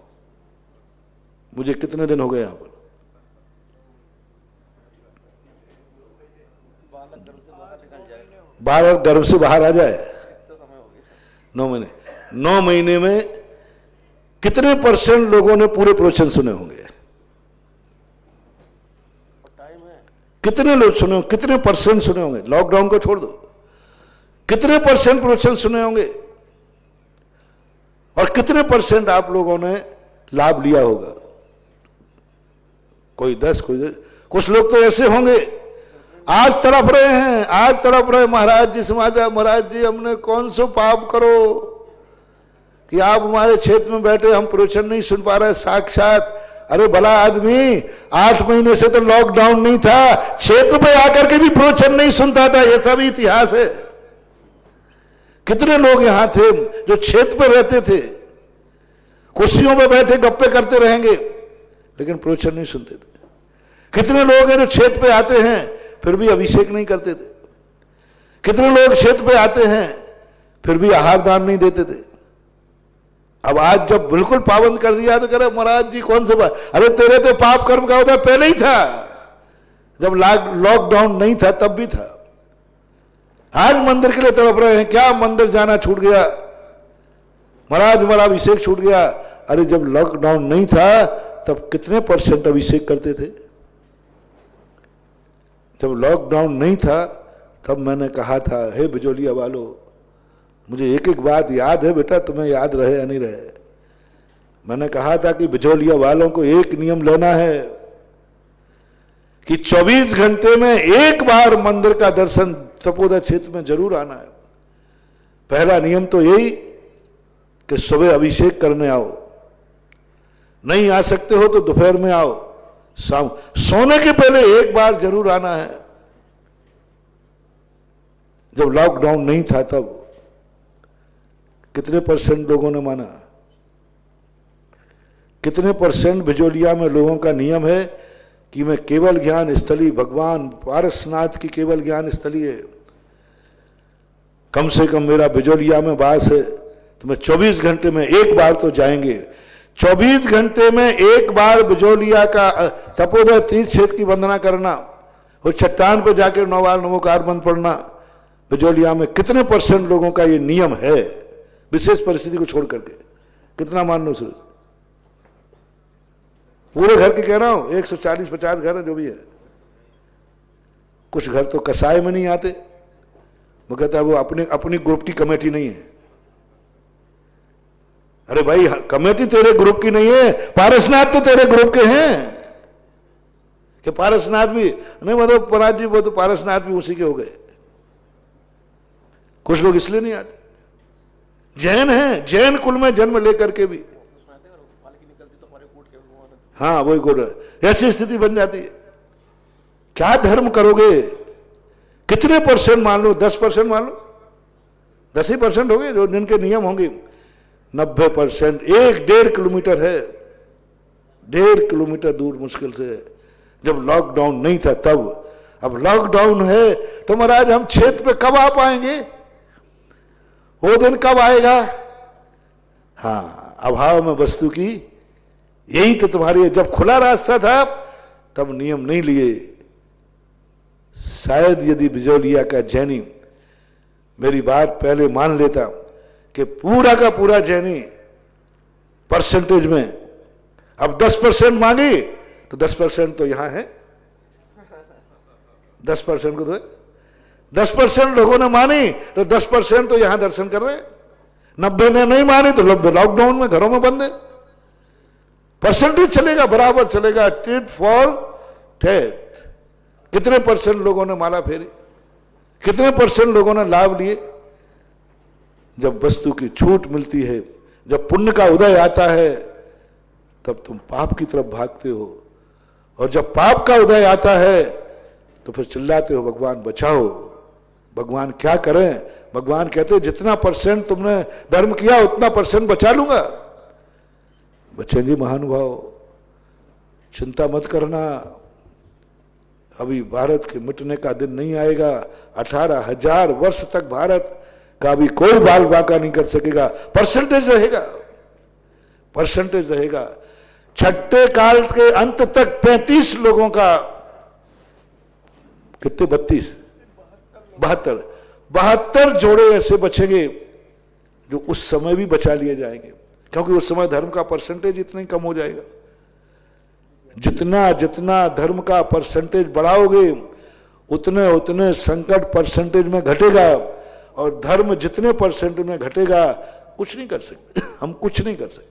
मुझे कितने दिन हो गए यहां पर? 12 गर्भ से बाहर आ जाए, 9 महीने। 9 महीने में कितने परसेंट लोगों ने पूरे प्रवचन सुने होंगे? कितने लोग सुने होंगे? कितने परसेंट सुने होंगे? लॉकडाउन को छोड़ दो, कितने परसेंट प्रवचन सुने होंगे? और कितने परसेंट आप लोगों ने लाभ लिया होगा? कोई 10, कोई 10। कुछ लोग तो ऐसे होंगे आज तड़प रहे हैं, आज तड़प रहे, महाराज जी समाजा, महाराज जी हमने कौन सो पाप करो कि आप हमारे क्षेत्र में बैठे, हम प्रवचन नहीं सुन पा रहे साक्षात। अरे भला आदमी, 8 महीने से तो लॉकडाउन नहीं था, क्षेत्र पे आकर के भी प्रवचन नहीं सुनता था, ऐसा भी इतिहास है। कितने लोग यहां थे जो क्षेत्र पे रहते थे, कुर्सियों पे बैठे गप्पे करते रहेंगे लेकिन प्रवचन नहीं सुनते थे। कितने लोग हैं जो क्षेत्र पे आते हैं फिर भी अभिषेक नहीं करते थे। कितने लोग क्षेत्र पे आते हैं फिर भी आहार दान नहीं देते थे। अब आज जब बिल्कुल पाबंद कर दिया तो कह रहे महाराज जी कौन से बात? अरे तेरे तो पाप कर्म का होता पहले ही था, जब लॉकडाउन नहीं था तब भी था। आज मंदिर के लिए तड़प रहे हैं, क्या मंदिर जाना छूट गया महाराज, हमारा अभिषेक छूट गया। अरे जब लॉकडाउन नहीं था तब कितने परसेंट अभिषेक करते थे? जब लॉकडाउन नहीं था तब मैंने कहा था, हे बिजोलिया वालों, मुझे एक एक बात याद है बेटा, तुम्हें याद रहे या नहीं रहे। मैंने कहा था कि बिजोलिया वालों को एक नियम लेना है कि 24 घंटे में एक बार मंदिर का दर्शन तपोदय क्षेत्र में जरूर आना है। पहला नियम तो यही कि सुबह अभिषेक करने आओ, नहीं आ सकते हो तो दोपहर में आओ, शाम सोने के पहले एक बार जरूर आना है। जब लॉकडाउन नहीं था तब कितने परसेंट लोगों ने माना? कितने परसेंट बिजोलिया में लोगों का नियम है कि मैं केवल ज्ञान स्थली, भगवान पारसनाथ की केवल ज्ञान स्थली है, कम से कम मेरा बिजोलिया में वास है तो मैं 24 घंटे में एक बार तो जाएंगे। 24 घंटे में एक बार बिजोलिया का तपोदय तीर्थ क्षेत्र की वंदना करना, और चट्टान पर जाकर 9 बार नमोकार मंत्र पढ़ना। बिजोलिया में कितने परसेंट लोगों का ये नियम है? विशेष परिस्थिति को छोड़ करके कितना मान लो? सूरज पूरे घर की कह रहा हूं, 140-50 घर है जो भी है। कुछ घर तो कसाई में नहीं आते, वो कहता है वो अपनी ग्रुप की कमेटी नहीं है। अरे भाई कमेटी तेरे ग्रुप की नहीं है, पारसनाथ तो तेरे ग्रुप के हैं। कि पारसनाथ भी नहीं, मतलब पराज जी वो तो पारसनाथ भी उसी के हो गए। कुछ लोग इसलिए नहीं आते, जैन हैं, जैन कुल में जन्म लेकर के भी, हाँ वही कोड, ऐसी स्थिति बन जाती है। क्या धर्म करोगे? कितने परसेंट मान लो? 10% मान लो, 10% हो गए जो जिनके नियम होंगे। 90% 1-1.5 किलोमीटर है, 1.5 किलोमीटर दूर मुश्किल से है। जब लॉकडाउन नहीं था तब, अब लॉकडाउन है तो महाराज हम क्षेत्र पे कब आ पाएंगे? वो दिन कब आएगा? हाँ, अभाव में वस्तु की यही तो तुम्हारी, जब खुला रास्ता था तब नियम नहीं लिए। शायद यदि बिजोलिया का जैनी मेरी बात पहले मान लेता कि पूरा का पूरा जैनी परसेंटेज में अब 10% मांगी तो 10% तो यहां है, 10% को तो 10% लोगों ने मानी तो 10% तो यहां दर्शन कर रहे हैं। 90 ने नहीं मानी तो लॉकडाउन में घरों में बंद है। परसेंटेज चलेगा, बराबर चलेगा, टिट फॉर टैट। कितने परसेंट लोगों ने माला फेरी? कितने परसेंट लोगों ने लाभ लिए? जब वस्तु की छूट मिलती है, जब पुण्य का उदय आता है तब तुम पाप की तरफ भागते हो, और जब पाप का उदय आता है तो फिर चिल्लाते हो भगवान बचाओ। भगवान क्या करें? भगवान कहते हैं जितना % तुमने धर्म किया उतना % बचा लूंगा। बचेंगे महानुभाव, चिंता मत करना। अभी भारत के मिटने का दिन नहीं आएगा। 18,000 वर्ष तक भारत का भी कोई बाल बांका नहीं कर सकेगा। परसेंटेज रहेगा, परसेंटेज रहेगा। छठे काल के अंत तक 35 लोगों का, कितने 72 जोड़े ऐसे बचेंगे जो उस समय भी बचा लिए जाएंगे, क्योंकि उस समय धर्म का परसेंटेज इतना ही कम हो जाएगा। जितना जितना धर्म का परसेंटेज बढ़ाओगे उतने उतने संकट परसेंटेज में घटेगा, और धर्म जितने परसेंटेज में घटेगा कुछ नहीं कर सकते। हम कुछ नहीं कर सकते,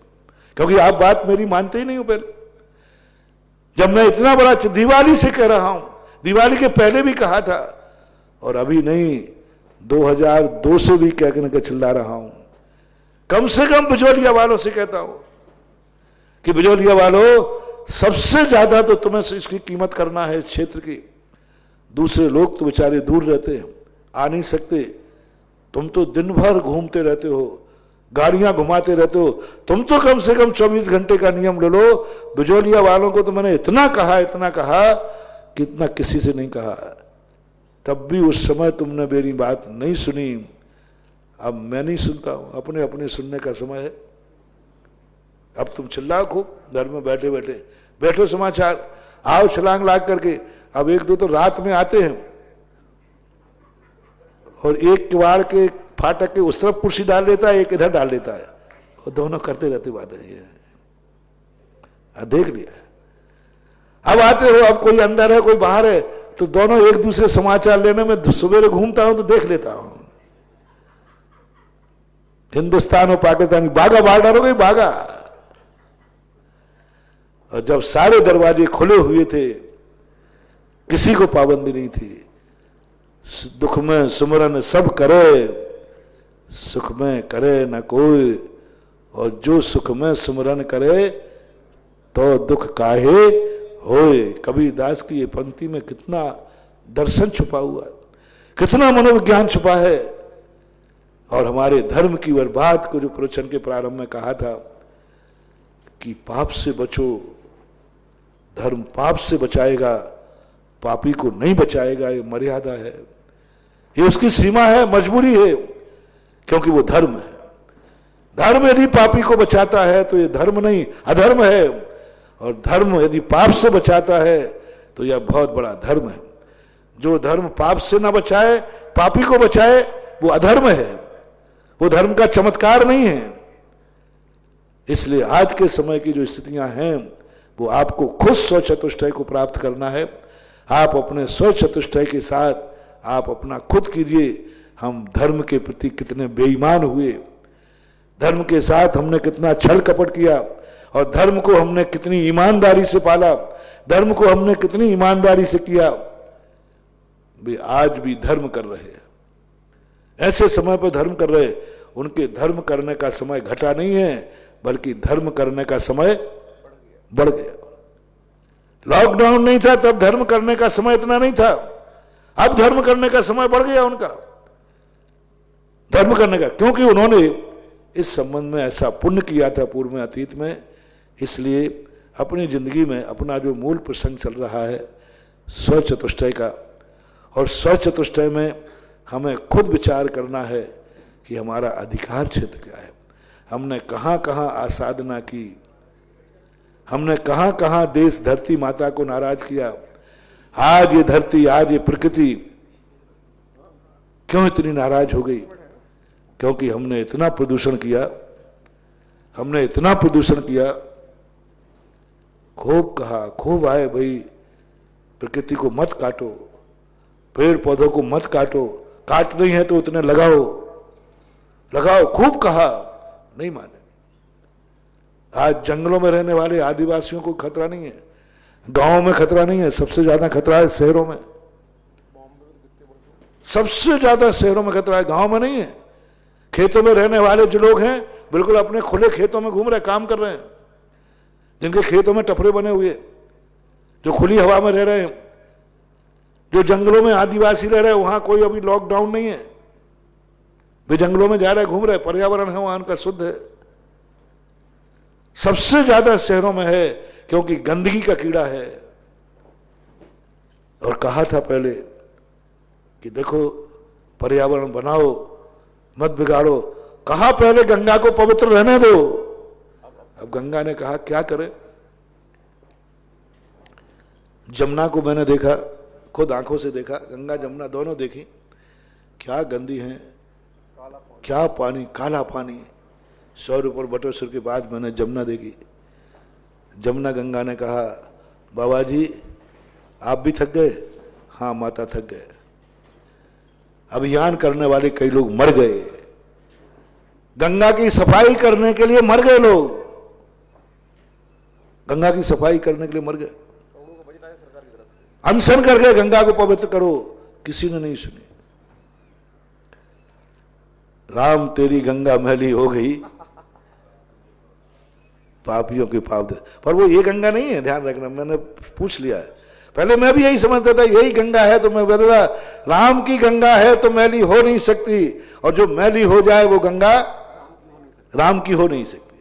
क्योंकि आप बात मेरी मानते ही नहीं हो। पहले जब मैं इतना बड़ा दिवाली से कह रहा हूं, दिवाली के पहले भी कहा था, और अभी नहीं 2002 से भी कहने के चिल्ला रहा हूं। कम से कम बिजोलिया वालों से कहता हूं कि बिजोलिया वालों, सबसे ज्यादा तो तुम्हें इसकी कीमत करना है क्षेत्र की। दूसरे लोग तो बेचारे दूर रहते हैं, आ नहीं सकते। तुम तो दिन भर घूमते रहते हो, गाड़ियां घुमाते रहते हो। तुम तो कम से कम 24 घंटे का नियम ले लो। बिजोलिया वालों को तो मैंने इतना कहा कि इतना किसी से नहीं कहा। तब भी उस समय तुमने मेरी बात नहीं सुनी। अब मैं नहीं सुनता हूं, अपने अपने सुनने का समय है। अब तुम चिल्लाओ खूब घर में बैठे बैठे, बैठो समाचार, आओ छलांग लाग करके। अब एक दो तो रात में आते हैं और एक किवाड़ के फाटक के उस तरफ कुर्सी डाल देता है, एक इधर डाल देता है, और दोनों करते रहते बातें। ये देख लिया। अब आते हो, अब कोई अंदर है कोई बाहर है, तो दोनों एक दूसरे समाचार लेने में सवेरे घूमता हूं तो देख लेता हूं। हिंदुस्तान और पाकिस्तान की बागा बाहर डालोगे, बागा। और जब सारे दरवाजे खुले हुए थे, किसी को पाबंदी नहीं थी। दुख में सुमरन सब करे, सुख में करे न कोई, और जो सुख में सुमरन करे तो दुख काहे होए। कबीरदास की ये पंक्ति में कितना दर्शन छुपा हुआ है, कितना मनोविज्ञान छुपा है। और हमारे धर्म की वह बात को जो प्रवचन के प्रारंभ में कहा था कि पाप से बचो, धर्म पाप से बचाएगा, पापी को नहीं बचाएगा। ये मर्यादा है, ये उसकी सीमा है, मजबूरी है, क्योंकि वो धर्म है। धर्म यदि पापी को बचाता है तो ये धर्म नहीं अधर्म है, और धर्म यदि पाप से बचाता है तो यह बहुत बड़ा धर्म है। जो धर्म पाप से ना बचाए, पापी को बचाए, वो अधर्म है, वो धर्म का चमत्कार नहीं है। इसलिए आज के समय की जो स्थितियां हैं, वो आपको खुद स्वचतुष्टय को प्राप्त करना है। आप अपने स्वचतुष्टय के साथ आप अपना खुद कीजिए। हम धर्म के प्रति कितने बेईमान हुए, धर्म के साथ हमने कितना छल कपट किया, और धर्म को हमने कितनी ईमानदारी से पाला, धर्म को हमने कितनी ईमानदारी से किया। वे आज भी धर्म कर रहे हैं, ऐसे समय पर धर्म कर रहे। उनके धर्म करने का समय घटा नहीं है, बल्कि धर्म करने का समय बढ़ गया। लॉकडाउन नहीं था तब धर्म करने का समय इतना नहीं था, अब धर्म करने का समय बढ़ गया उनका, धर्म करने का, क्योंकि उन्होंने इस संबंध में ऐसा पुण्य किया था पूर्व में, अतीत में। इसलिए अपनी जिंदगी में अपना जो मूल प्रसंग चल रहा है स्वचतुष्टय का, और स्वचतुष्टय में हमें खुद विचार करना है कि हमारा अधिकार क्षेत्र क्या है, हमने कहाँ कहाँ आसाधना की, हमने कहाँ कहाँ देश धरती माता को नाराज किया। आज ये धरती, आज ये प्रकृति क्यों इतनी नाराज हो गई? क्योंकि हमने इतना प्रदूषण किया, हमने इतना प्रदूषण किया। खूब कहा, खूब आए भाई, प्रकृति को मत काटो, पेड़ पौधों को मत काटो, काट नहीं है तो उतने लगाओ, लगाओ, खूब कहा, नहीं माने। आज जंगलों में रहने वाले आदिवासियों को खतरा नहीं है, गांवों में खतरा नहीं है, सबसे ज्यादा खतरा है शहरों में, सबसे ज्यादा शहरों में खतरा है, गांव में नहीं है। खेतों में रहने वाले जो लोग हैं बिल्कुल अपने खुले खेतों में घूम रहे, काम कर रहे हैं। जिनके खेतों में टपरे बने हुए, जो खुली हवा में रह रहे हैं, जो जंगलों में आदिवासी रह रहे हैं, वहां कोई अभी लॉकडाउन नहीं है, वे जंगलों में जा रहे घूम रहे, पर्यावरण है वहां उनका शुद्ध है। सबसे ज्यादा शहरों में है क्योंकि गंदगी का कीड़ा है। और कहा था पहले कि देखो पर्यावरण बनाओ, मत बिगाड़ो। कहा पहले गंगा को पवित्र रहने दो। अब गंगा ने कहा क्या करे। जमुना को मैंने देखा, खुद आंखों से देखा, गंगा जमुना दोनों देखी, क्या गंदी है, क्या पानी, काला पानी। 100 ऊपर बटेश्वर के बाद मैंने जमुना देखी। जमुना गंगा ने कहा बाबा जी आप भी थक गए? हाँ माता थक गए। अभियान करने वाले कई लोग मर गए, गंगा की सफाई करने के लिए मर गए लोग, गंगा की सफाई करने के लिए मर गए, अनशन कर गए गंगा को पवित्र करो, किसी ने नहीं सुनी। राम तेरी गंगा मैली हो गई, पापियों के पाप दे। पर वो ये गंगा नहीं है, ध्यान रखना, मैंने पूछ लिया है। पहले मैं भी यही समझता था यही गंगा है, तो मैं बोला राम की गंगा है तो मैली हो नहीं सकती, और जो मैली हो जाए वो गंगा राम की हो नहीं सकती।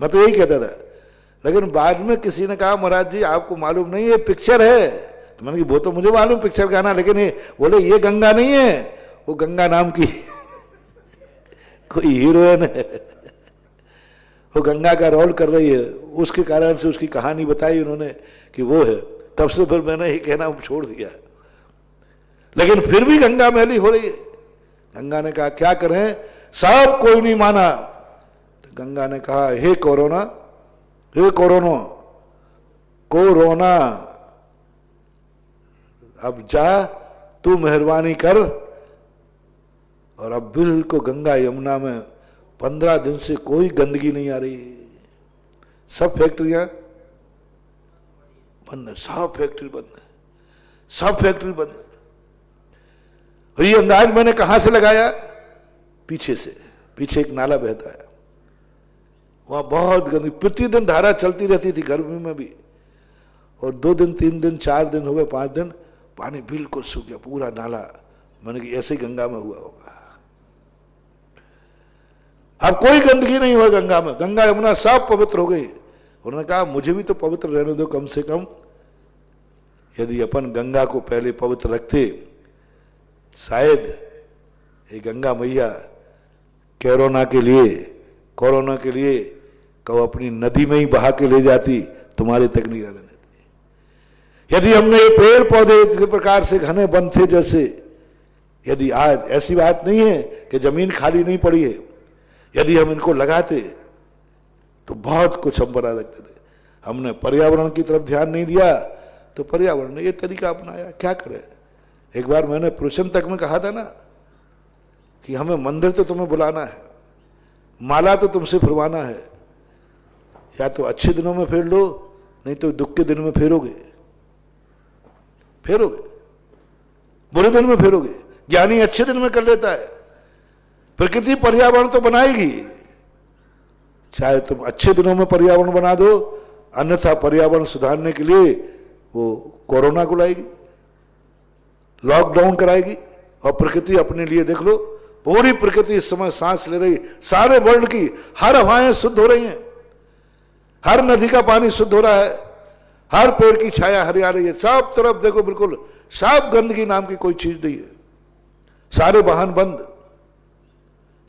मैं तो यही कहता था। लेकिन बाद में किसी ने कहा महाराज जी आपको मालूम नहीं ये पिक्चर है। तो मैंने कहा वो तो मुझे मालूम पिक्चर का ना, लेकिन ये बोले ये गंगा नहीं है, वो गंगा नाम की कोई हीरोइन है, वो गंगा का रोल कर रही है। उसके कारण से उसकी कहानी बताई उन्होंने कि वो है। तब से फिर मैंने ये कहना छोड़ दिया। लेकिन फिर भी गंगा मैली हो रही है। गंगा ने कहा क्या करें, सब कोई नहीं माना। तो गंगा ने कहा हे कोरोना, हे कोरोना, कोरोना अब जा, तू मेहरबानी कर। और अब बिल्कुल गंगा यमुना में 15 दिन से कोई गंदगी नहीं आ रही। सब फैक्ट्रियां बंद है, सब फैक्ट्री बंद है, सब फैक्ट्री बंद है। और ये अंदाज मैंने कहां से लगाया, पीछे से। पीछे एक नाला बहता है, वहां बहुत गंदगी, प्रतिदिन धारा चलती रहती थी गर्मी में भी। और 2 दिन 3 दिन 4 दिन हो गए, 5 दिन पानी बिल्कुल सूख गया, पूरा नाला। मैंने कहा ऐसे ही गंगा में हुआ होगा। अब कोई गंदगी नहीं हो गंगा में, गंगा यमुना सब पवित्र हो गई। उन्होंने कहा मुझे भी तो पवित्र रहने दो कम से कम। यदि अपन गंगा को पहले पवित्र रखते, शायद ये गंगा मैया कोरोना के लिए कहो अपनी नदी में ही बहा के ले जाती, तुम्हारे तक नहीं रहने देती। यदि हमने ये पेड़ पौधे इस प्रकार से घने बंद थे जैसे, यदि आज ऐसी बात नहीं है कि जमीन खाली नहीं पड़ी है, यदि हम इनको लगाते तो बहुत कुछ हम बना सकते थे। हमने पर्यावरण की तरफ ध्यान नहीं दिया तो पर्यावरण ने ये तरीका अपनाया। क्या करे। एक बार मैंने पुरुषम तक में कहा था ना कि हमें मंदिर तो तुम्हें बुलाना है, माला तो तुमसे फिरवाना है, या तो अच्छे दिनों में फेर लो, नहीं तो दुख के दिन में फेरोगे, बुरे दिन में फेरोगे। ज्ञानी अच्छे दिन में कर लेता है। प्रकृति पर्यावरण तो बनाएगी, चाहे तुम अच्छे दिनों में पर्यावरण बना दो, अन्यथा पर्यावरण सुधारने के लिए वो कोरोना को लाएगी, लॉकडाउन कराएगी। और प्रकृति अपने लिए देख लो, पूरी प्रकृति इस समय सांस ले रही, सारे वर्ल्ड की हर हवाएं शुद्ध हो रही हैं, हर नदी का पानी शुद्ध हो रहा है, हर पेड़ की छाया हरी आ रही है, सब तरफ देखो बिल्कुल साफ, गंदगी नाम की कोई चीज नहीं है। सारे वाहन बंद,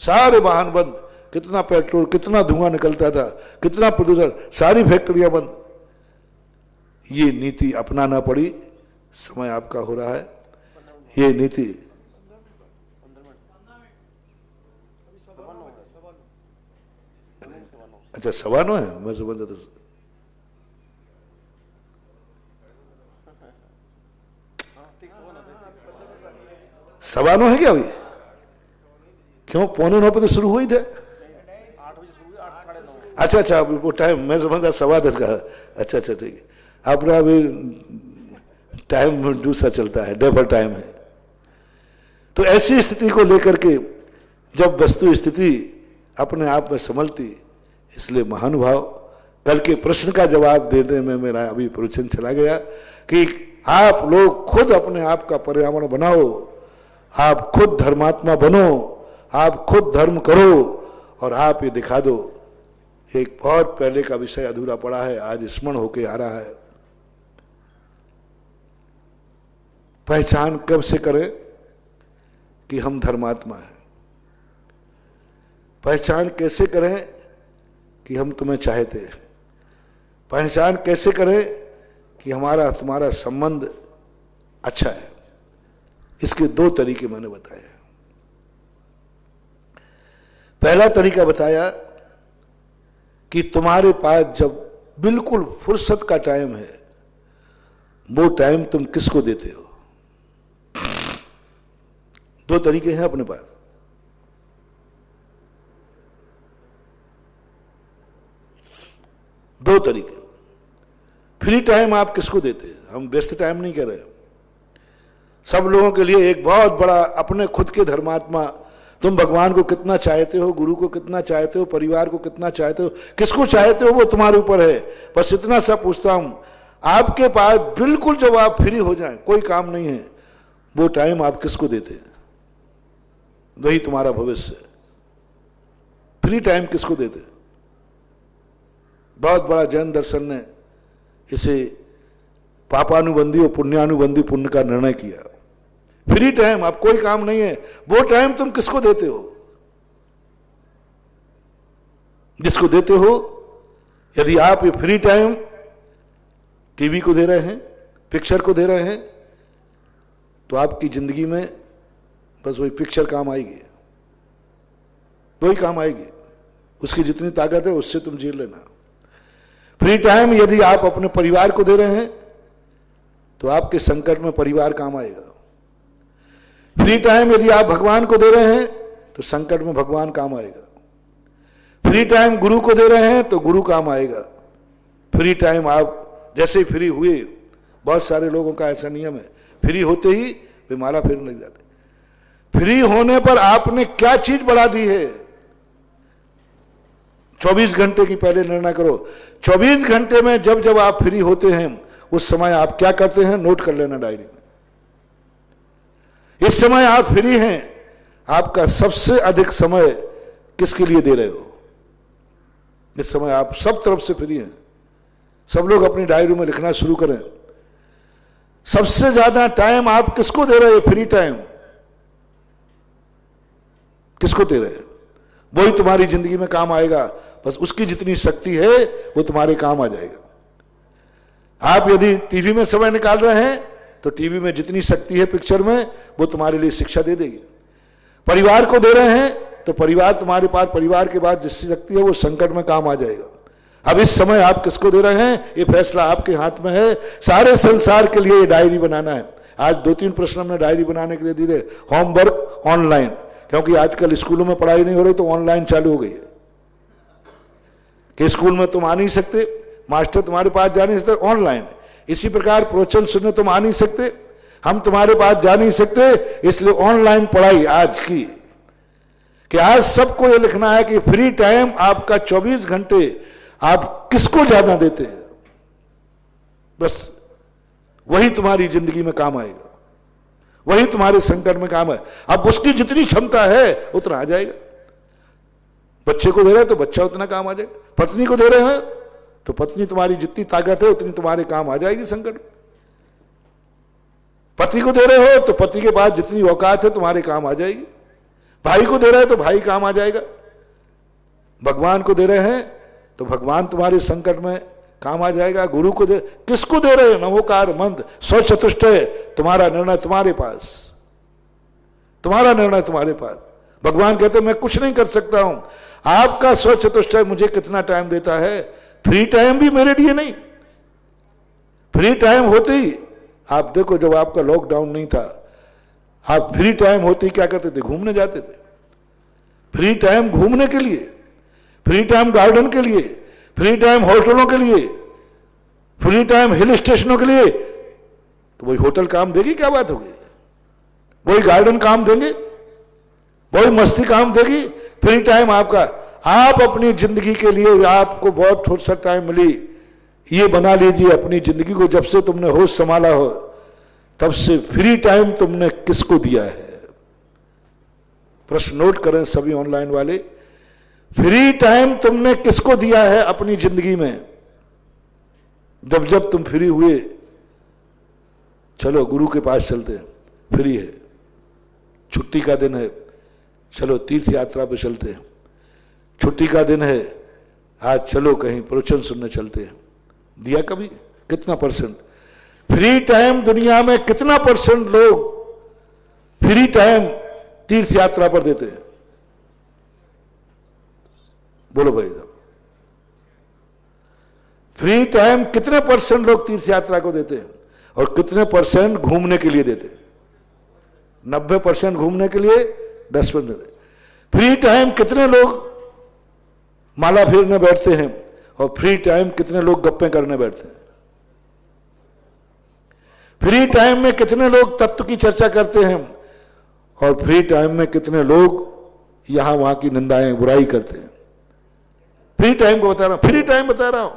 सारे वाहन बंद। कितना पेट्रोल, कितना धुआं निकलता था, कितना प्रदूषण, सारी फैक्ट्रियां बंद। ये नीति अपनाना पड़ी, समय आपका हो रहा है। ये नीति अच्छा 9:15 है, मैं समझ था 9:15 है क्या अभी? क्यों 8:45 पे तो शुरू हुई थे। अच्छा वो टाइम मैं समझा 10:15 का। अच्छा ठीक है, अपना अभी टाइम दूसरा चलता है, डेफर टाइम है। तो ऐसी स्थिति को लेकर के जब वस्तु स्थिति अपने आप में संभलती, इसलिए महानुभाव कल के प्रश्न का जवाब देने में मेरा अभी प्रवचन चला गया कि आप लोग खुद अपने आप का पर्यावरण बनाओ, आप खुद धर्मात्मा बनो, आप खुद धर्म करो और आप ये दिखा दो। एक बहुत पहले का विषय अधूरा पड़ा है, आज स्मरण होके आ रहा है। पहचान कब से करें कि हम धर्मात्मा हैं? पहचान कैसे करें कि हम तुम्हें चाहते हैं? पहचान कैसे करें कि हमारा तुम्हारा संबंध अच्छा है? इसके दो तरीके मैंने बताए। पहला तरीका बताया कि तुम्हारे पास जब बिल्कुल फुर्सत का टाइम है, वो टाइम तुम किसको देते हो? दो तरीके हैं अपने पास। दो तरीके। फ्री टाइम आप किसको देते हैं? हम व्यस्त टाइम नहीं कह रहे। सब लोगों के लिए एक बहुत बड़ा अपने खुद के धर्मात्मा, तुम भगवान को कितना चाहते हो, गुरु को कितना चाहते हो, परिवार को कितना चाहते हो, किसको चाहते हो, वो तुम्हारे ऊपर है। बस इतना सा पूछता हूं, आपके पास बिल्कुल जब आप फ्री हो जाएं, कोई काम नहीं है, वो टाइम आप किसको देते हैं? वही तुम्हारा भविष्य है। फ्री टाइम किसको देते हैं? बहुत बड़ा जैन दर्शन ने इसे पापानुबंधी और पुण्यानुबंधी पुण्य का निर्णय किया। फ्री टाइम, आप कोई काम नहीं है, वो टाइम तुम किसको देते हो? जिसको देते हो, यदि आप ये फ्री टाइम टीवी को दे रहे हैं, पिक्चर को दे रहे हैं, तो आपकी जिंदगी में बस वही पिक्चर काम आएगी, वही काम आएगी। उसकी जितनी ताकत है उससे तुम जी लेना। फ्री टाइम यदि आप अपने परिवार को दे रहे हैं तो आपके संकट में परिवार काम आएगा। फ्री टाइम यदि आप भगवान को दे रहे हैं तो संकट में भगवान काम आएगा। फ्री टाइम गुरु को दे रहे हैं तो गुरु काम आएगा। फ्री टाइम आप जैसे ही फ्री हुए, बहुत सारे लोगों का ऐसा नियम है, फ्री होते ही वे माला फेरने लग जाते। फ्री होने पर आपने क्या चीज बढ़ा दी है? 24 घंटे की पहले निर्णय करो। 24 घंटे में जब जब आप फ्री होते हैं उस समय आप क्या करते हैं, नोट कर लेना डायरी में। इस समय आप फ्री हैं, आपका सबसे अधिक समय किसके लिए दे रहे हो? इस समय आप सब तरफ से फ्री हैं। सब लोग अपनी डायरी में लिखना शुरू करें, सबसे ज्यादा टाइम आप किसको दे रहे हो? फ्री टाइम किसको दे रहे हो? वही तुम्हारी जिंदगी में काम आएगा। बस उसकी जितनी शक्ति है वो तुम्हारे काम आ जाएगा। आप यदि टीवी में समय निकाल रहे हैं तो टीवी में जितनी शक्ति है पिक्चर में, वो तुम्हारे लिए शिक्षा दे देगी। परिवार को दे रहे हैं तो परिवार तुम्हारे पास, परिवार के बाद जिसकी शक्ति है वो संकट में काम आ जाएगा। अब इस समय आप किसको दे रहे हैं, ये फैसला आपके हाथ में है। सारे संसार के लिए ये डायरी बनाना है। आज 2-3 प्रश्न हमने डायरी बनाने के लिए दिए थे। होमवर्क ऑनलाइन, क्योंकि आजकल स्कूलों में पढ़ाई नहीं हो रही तो ऑनलाइन चालू हो गई है कि स्कूल में तुम आ नहीं सकते, मास्टर तुम्हारे पास जा नहीं सकते, ऑनलाइन। इसी प्रकार प्रवचन सुनने तुम आ नहीं सकते, हम तुम्हारे पास जा नहीं सकते, इसलिए ऑनलाइन पढ़ाई आज की। कि आज सबको यह लिखना है कि फ्री टाइम आपका 24 घंटे आप किसको ज्यादा देते हैं, बस वही तुम्हारी जिंदगी में काम आएगा, वही तुम्हारे संकट में काम है। अब उसकी जितनी क्षमता है उतना आ जाएगा। बच्चे को दे रहे हैं तो बच्चा उतना काम आ जाएगा। पत्नी को दे रहे हैं तो पत्नी तुम्हारी जितनी ताकत है उतनी तुम्हारे काम आ जाएगी संकट में। पति को दे रहे हो तो पति के पास जितनी औकात है तुम्हारे काम आ जाएगी। भाई को दे रहे हैं तो भाई काम आ जाएगा। भगवान को दे रहे हैं तो भगवान तुम्हारे संकट में काम आ जाएगा। गुरु को दे, किसको दे रहे हो? नमोकार मंद स्वचतुष्टय, तुम्हारा निर्णय तुम्हारे पास, तुम्हारा निर्णय तुम्हारे पास। भगवान कहते मैं कुछ नहीं कर सकता हूं, आपका स्वचतुष्टय मुझे कितना टाइम देता है। फ्री टाइम भी मेरे लिए नहीं। फ्री टाइम होते ही आप देखो, जब आपका लॉकडाउन नहीं था, आप फ्री टाइम होते ही क्या करते थे? घूमने जाते थे। फ्री टाइम घूमने के लिए, फ्री टाइम गार्डन के लिए, फ्री टाइम होटलों के लिए, फ्री टाइम हिल स्टेशनों के लिए। तो वही होटल काम देगी? क्या बात होगी? वही गार्डन काम देंगे? वही मस्ती काम देगी? फ्री टाइम आपका, आप अपनी जिंदगी के लिए, आपको बहुत थोड़ा सा टाइम मिली, ये बना लीजिए अपनी जिंदगी को, जब से तुमने होश संभाला हो तब से फ्री टाइम तुमने किसको दिया है? प्रश्न नोट करें सभी ऑनलाइन वाले, फ्री टाइम तुमने किसको दिया है अपनी जिंदगी में? जब जब तुम फ्री हुए, चलो गुरु के पास चलते हैं, फ्री है, छुट्टी का दिन है, चलो तीर्थ यात्रा पे चलते हैं, छुट्टी का दिन है, आज चलो कहीं प्रवचन सुनने चलते हैं। दिया कभी? कितना परसेंट फ्री टाइम? दुनिया में कितना परसेंट लोग फ्री टाइम तीर्थ यात्रा पर देते हैं? बोलो भाई साहब, फ्री टाइम कितने परसेंट लोग तीर्थ यात्रा को देते हैं और कितने परसेंट घूमने के लिए देते हैं? 90% घूमने के लिए, 10%। फ्री टाइम कितने लोग माला फेरने बैठते हैं और फ्री टाइम कितने लोग गप्पे करने बैठते हैं? फ्री टाइम में कितने लोग तत्व की चर्चा करते हैं और फ्री टाइम में कितने लोग यहां वहां की निंदाएं, बुराई करते हैं? फ्री टाइम को बता रहा हूं, फ्री टाइम बता रहा हूं,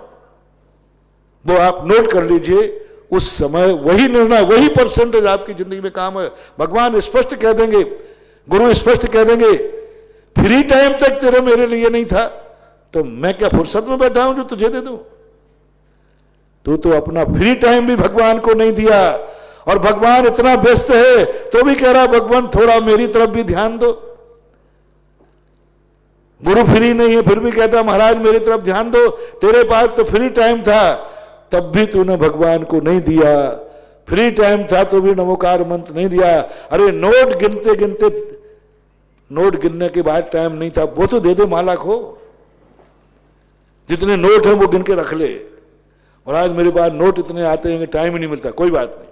वो आप नोट कर लीजिए। उस समय वही निर्णय, वही परसेंटेज आपकी जिंदगी में काम है। भगवान स्पष्ट कह देंगे, गुरु स्पष्ट कह देंगे, फ्री टाइम तक तेरे मेरे लिए नहीं था तो मैं क्या फुर्सत में बैठा हूं जो तुझे दे दूं? तो अपना फ्री टाइम भी भगवान को नहीं दिया और भगवान इतना व्यस्त है तो भी कह रहा भगवान थोड़ा मेरी तरफ भी ध्यान दो। गुरु फ्री नहीं है फिर भी कहता महाराज मेरी तरफ ध्यान दो, तेरे पास तो फ्री टाइम था तब भी तूने भगवान को नहीं दिया, फ्री टाइम था तो भी नमोकार मंत्र नहीं दिया। अरे नोट गिनते गिनते, नोट गिनने के बाद टाइम नहीं था, वो तो दे दे माला को, जितने नोट हैं वो गिन के रख ले। और आज मेरे पास नोट इतने आते हैं कि टाइम ही नहीं मिलता, कोई बात नहीं,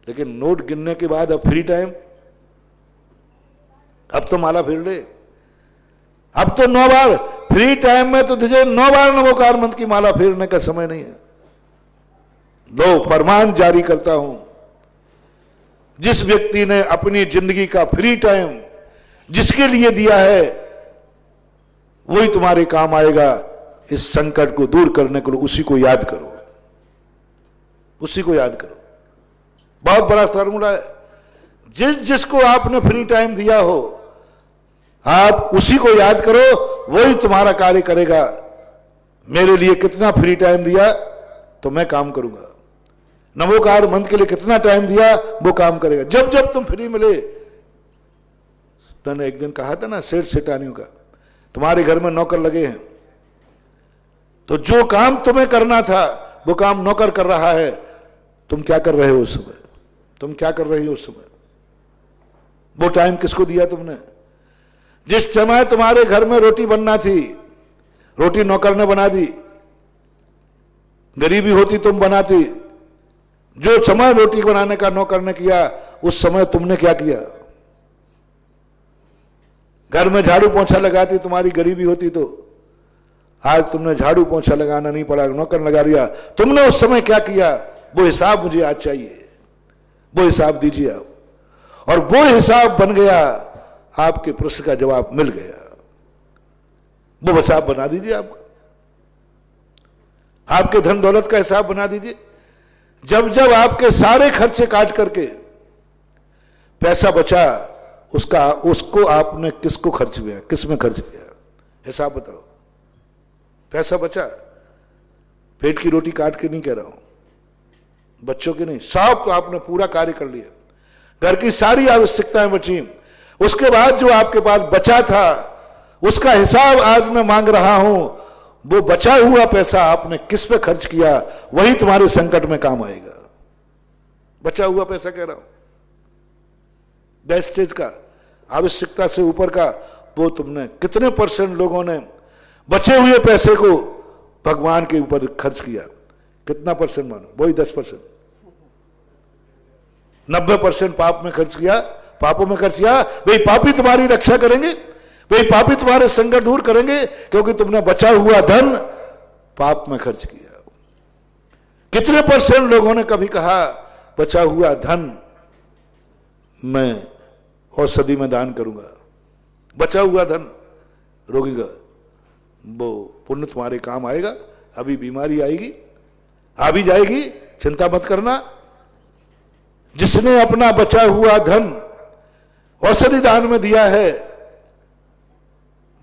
लेकिन नोट गिनने के बाद अब फ्री टाइम, अब तो माला फेर ले, अब तो 9 बार फ्री टाइम में तो तुझे 9 बार नमोकार मंत्र की माला फेरने का समय नहीं है। दो फरमान जारी करता हूं, जिस व्यक्ति ने अपनी जिंदगी का फ्री टाइम जिसके लिए दिया है वही तुम्हारे काम आएगा। इस संकट को दूर करने के लिए उसी को याद करो, उसी को याद करो। बहुत बड़ा फॉर्मूला है, जिसको आपने फ्री टाइम दिया हो आप उसी को याद करो, वही तुम्हारा कार्य करेगा। मेरे लिए कितना फ्री टाइम दिया तो मैं काम करूंगा, नमोकार मंत्र के लिए कितना टाइम दिया वो काम करेगा। जब जब तुम फ्री मिले, मैंने एक दिन कहा था ना सेठ सेठानियों का, तुम्हारे घर में नौकर लगे हैं तो जो काम तुम्हें करना था वो काम नौकर कर रहा है, तुम क्या कर रहे हो उस समय? तुम क्या कर रही हो उस समय? वो टाइम किसको दिया तुमने? जिस समय तुम्हारे घर में रोटी बनना थी, रोटी नौकर ने बना दी, गरीबी होती तुम बनाती, जो समय रोटी बनाने का नौकर ने किया उस समय तुमने क्या किया? घर में झाड़ू पोंछा लगाती, तुम्हारी गरीबी होती तो आज तुमने झाड़ू पोंछा लगाना नहीं पड़ा, नौकर लगा दिया, तुमने उस समय क्या किया? वो हिसाब मुझे आज चाहिए, वो हिसाब दीजिए आप। और वो हिसाब बन गया, आपके प्रश्न का जवाब मिल गया, वो हिसाब बना दीजिए आपका, आपके धन दौलत का हिसाब बना दीजिए। जब जब आपके सारे खर्चे काट करके पैसा बचा, उसको आपने किसको खर्च किया, किस में खर्च किया, हिसाब बताओ। पैसा बचा, पेट की रोटी काट के नहीं कह रहा हूं, बच्चों की नहीं, सब आपने पूरा कार्य कर लिया, घर की सारी आवश्यकताएं बची, उसके बाद जो आपके पास बचा था उसका हिसाब आज मैं मांग रहा हूं। वो बचा हुआ पैसा आपने किस पे खर्च किया, वही तुम्हारे संकट में काम आएगा। बचा हुआ पैसा कह रहा हूं, वेस्टेज का, आवश्यकता से ऊपर का, वो तुमने कितने परसेंट लोगों ने बचे हुए पैसे को भगवान के ऊपर खर्च किया? कितना परसेंट मानो? वही 10%। 90% पाप में खर्च किया, पापों में खर्च किया। वही पापी तुम्हारी रक्षा करेंगे, वही पापी तुम्हारे संकट दूर करेंगे, क्योंकि तुमने बचा हुआ धन पाप में खर्च किया। कितने परसेंट लोगों ने कभी कहा बचा हुआ धन मैं औषधि में दान करूंगा, बचा हुआ धन रोगी का, वो पुण्य तुम्हारे काम आएगा। अभी बीमारी आएगी, आ भी जाएगी, चिंता मत करना। जिसने अपना बचा हुआ धन औषधि दान में दिया है,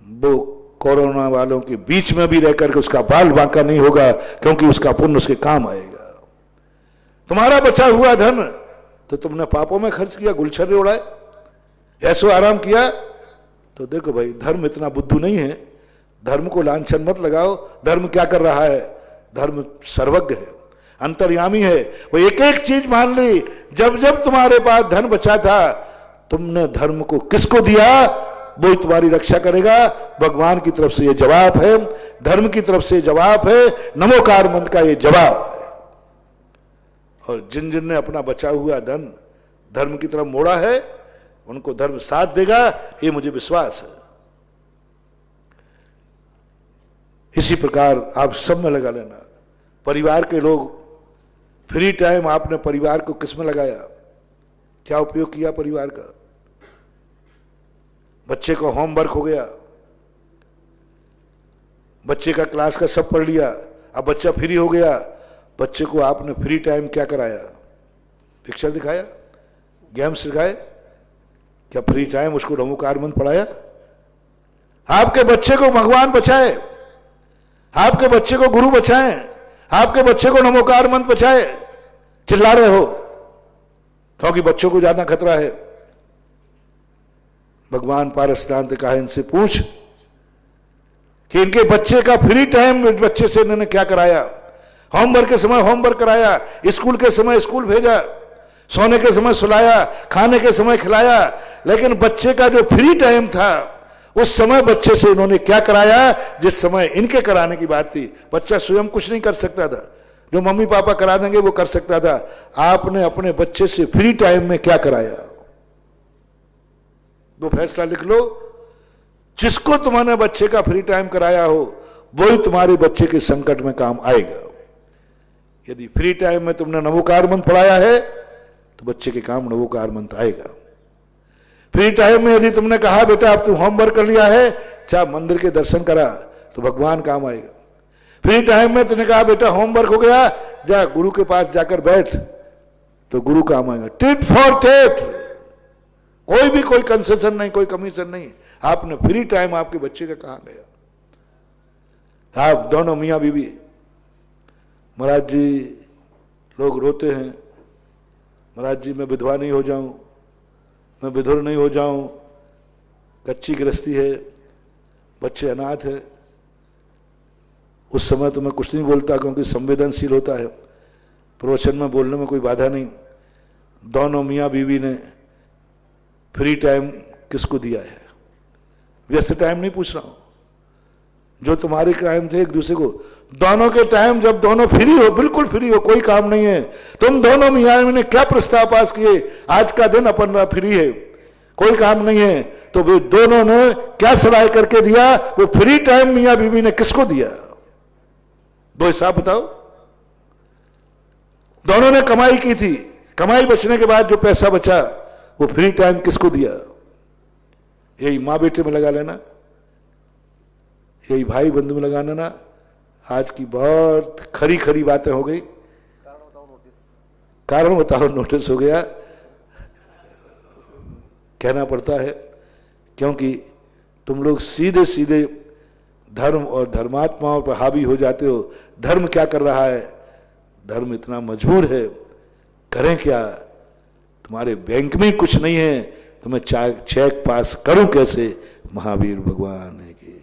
वो कोरोना वालों के बीच में भी रहकर के उसका बाल बांका नहीं होगा, क्योंकि उसका पुण्य उसके काम आएगा। तुम्हारा बचा हुआ धन तो तुमने पापों में खर्च किया, गुलछर्रे उड़ाए, ऐसो आराम किया। तो देखो भाई, धर्म इतना बुद्धू नहीं है। धर्म को लांछन मत लगाओ। धर्म क्या कर रहा है? धर्म सर्वज्ञ है, अंतर्यामी है। वो एक एक चीज मान ली। जब जब तुम्हारे पास धन बचा था, तुमने धर्म को किसको दिया? वो ही तुम्हारी रक्षा करेगा। भगवान की तरफ से ये जवाब है, धर्म की तरफ से जवाब है, नमोकार मंत्र का ये जवाब है। और जिन जिन ने अपना बचा हुआ धन धर्म की तरफ मोड़ा है, उनको धर्म साथ देगा, ये मुझे विश्वास है। इसी प्रकार आप सब में लगा लेना। परिवार के लोग, फ्री टाइम आपने परिवार को किस में लगाया? क्या उपयोग किया परिवार का? बच्चे को होमवर्क हो गया, बच्चे का क्लास का सब पढ़ लिया, अब बच्चा फ्री हो गया। बच्चे को आपने फ्री टाइम क्या कराया? पिक्चर दिखाया, गेम्स सिखाए? क्या फ्री टाइम उसको नमोकार मंत्र पढ़ाया? आपके बच्चे को भगवान बचाए, आपके बच्चे को गुरु बचाए, आपके बच्चे को नमोकार मंत्र बचाए। चिल्ला रहे हो क्योंकि बच्चों को ज्यादा खतरा है। भगवान पारसनाथ ने कहा, इनसे पूछ कि इनके बच्चे का फ्री टाइम बच्चे से इन्होंने क्या कराया। होमवर्क के समय होमवर्क कराया, स्कूल के समय स्कूल भेजा, सोने के समय सुलाया, खाने के समय खिलाया। लेकिन बच्चे का जो फ्री टाइम था, उस समय बच्चे से इन्होंने क्या कराया जिस समय इनके कराने की बात थी। बच्चा स्वयं कुछ नहीं कर सकता था, जो मम्मी पापा करा देंगे वो कर सकता था। आपने अपने बच्चे से फ्री टाइम में क्या कराया? दो फैसला लिख लो। जिसको तुम्हारे बच्चे का फ्री टाइम कराया हो, वो ही तुम्हारे बच्चे के संकट में काम आएगा। यदि फ्री टाइम में तुमने नमोकार मंत्र पढ़ाया है, तो बच्चे के काम नमोकार मंत्र आएगा। फ्री टाइम में यदि तुमने कहा, बेटा अब तू होमवर्क कर लिया है, चाहे मंदिर के दर्शन करा, तो भगवान काम आएगा। फ्री टाइम में तुमने कहा, बेटा होमवर्क हो गया, जा गुरु के पास जाकर बैठ, तो गुरु काम आएगा। टिट फॉर टेट, कोई कंसेशन नहीं, कोई कमीशन नहीं। आपने फ्री टाइम आपके बच्चे का कहां गया? आप दोनों मियां बीवी, महाराज जी लोग रोते हैं, महाराज जी मैं विधवा नहीं हो जाऊं, मैं विधुर नहीं हो जाऊं, कच्ची गृहस्थी है, बच्चे अनाथ है। उस समय तो मैं कुछ नहीं बोलता, क्योंकि संवेदनशील होता है, प्रवचन में बोलने में कोई बाधा नहीं। दोनों मियाँ बीवी ने फ्री टाइम किसको दिया है? व्यस्त टाइम नहीं पूछ रहा हूं, जो तुम्हारे टाइम थे एक दूसरे को, दोनों के टाइम जब दोनों फ्री हो, बिल्कुल फ्री हो, कोई काम नहीं है, तुम दोनों मियाँ ने क्या प्रस्ताव पास किए? आज का दिन अपन फ्री है, कोई काम नहीं है, तो वे दोनों ने क्या सलाह करके दिया? वो फ्री टाइम मियाँ बीवी ने किसको दिया? दो हिसाब बताओ। दोनों ने कमाई की थी, कमाई बचने के बाद जो पैसा बचा, वो फ्री टाइम किसको दिया? यही माँ बेटे में लगा लेना, यही भाई बंधु में लगा लेना। आज की बहुत खरी खरी बातें हो गई। कारण बताओ नोटिस हो गया, कहना पड़ता है, क्योंकि तुम लोग सीधे सीधे धर्म और धर्मात्माओं पर हावी हो जाते हो। धर्म क्या कर रहा है? धर्म इतना मजबूर है, करें क्या? तुम्हारे बैंक में कुछ नहीं है, तुम्हें चेक पास करूं कैसे? महावीर भगवान है कि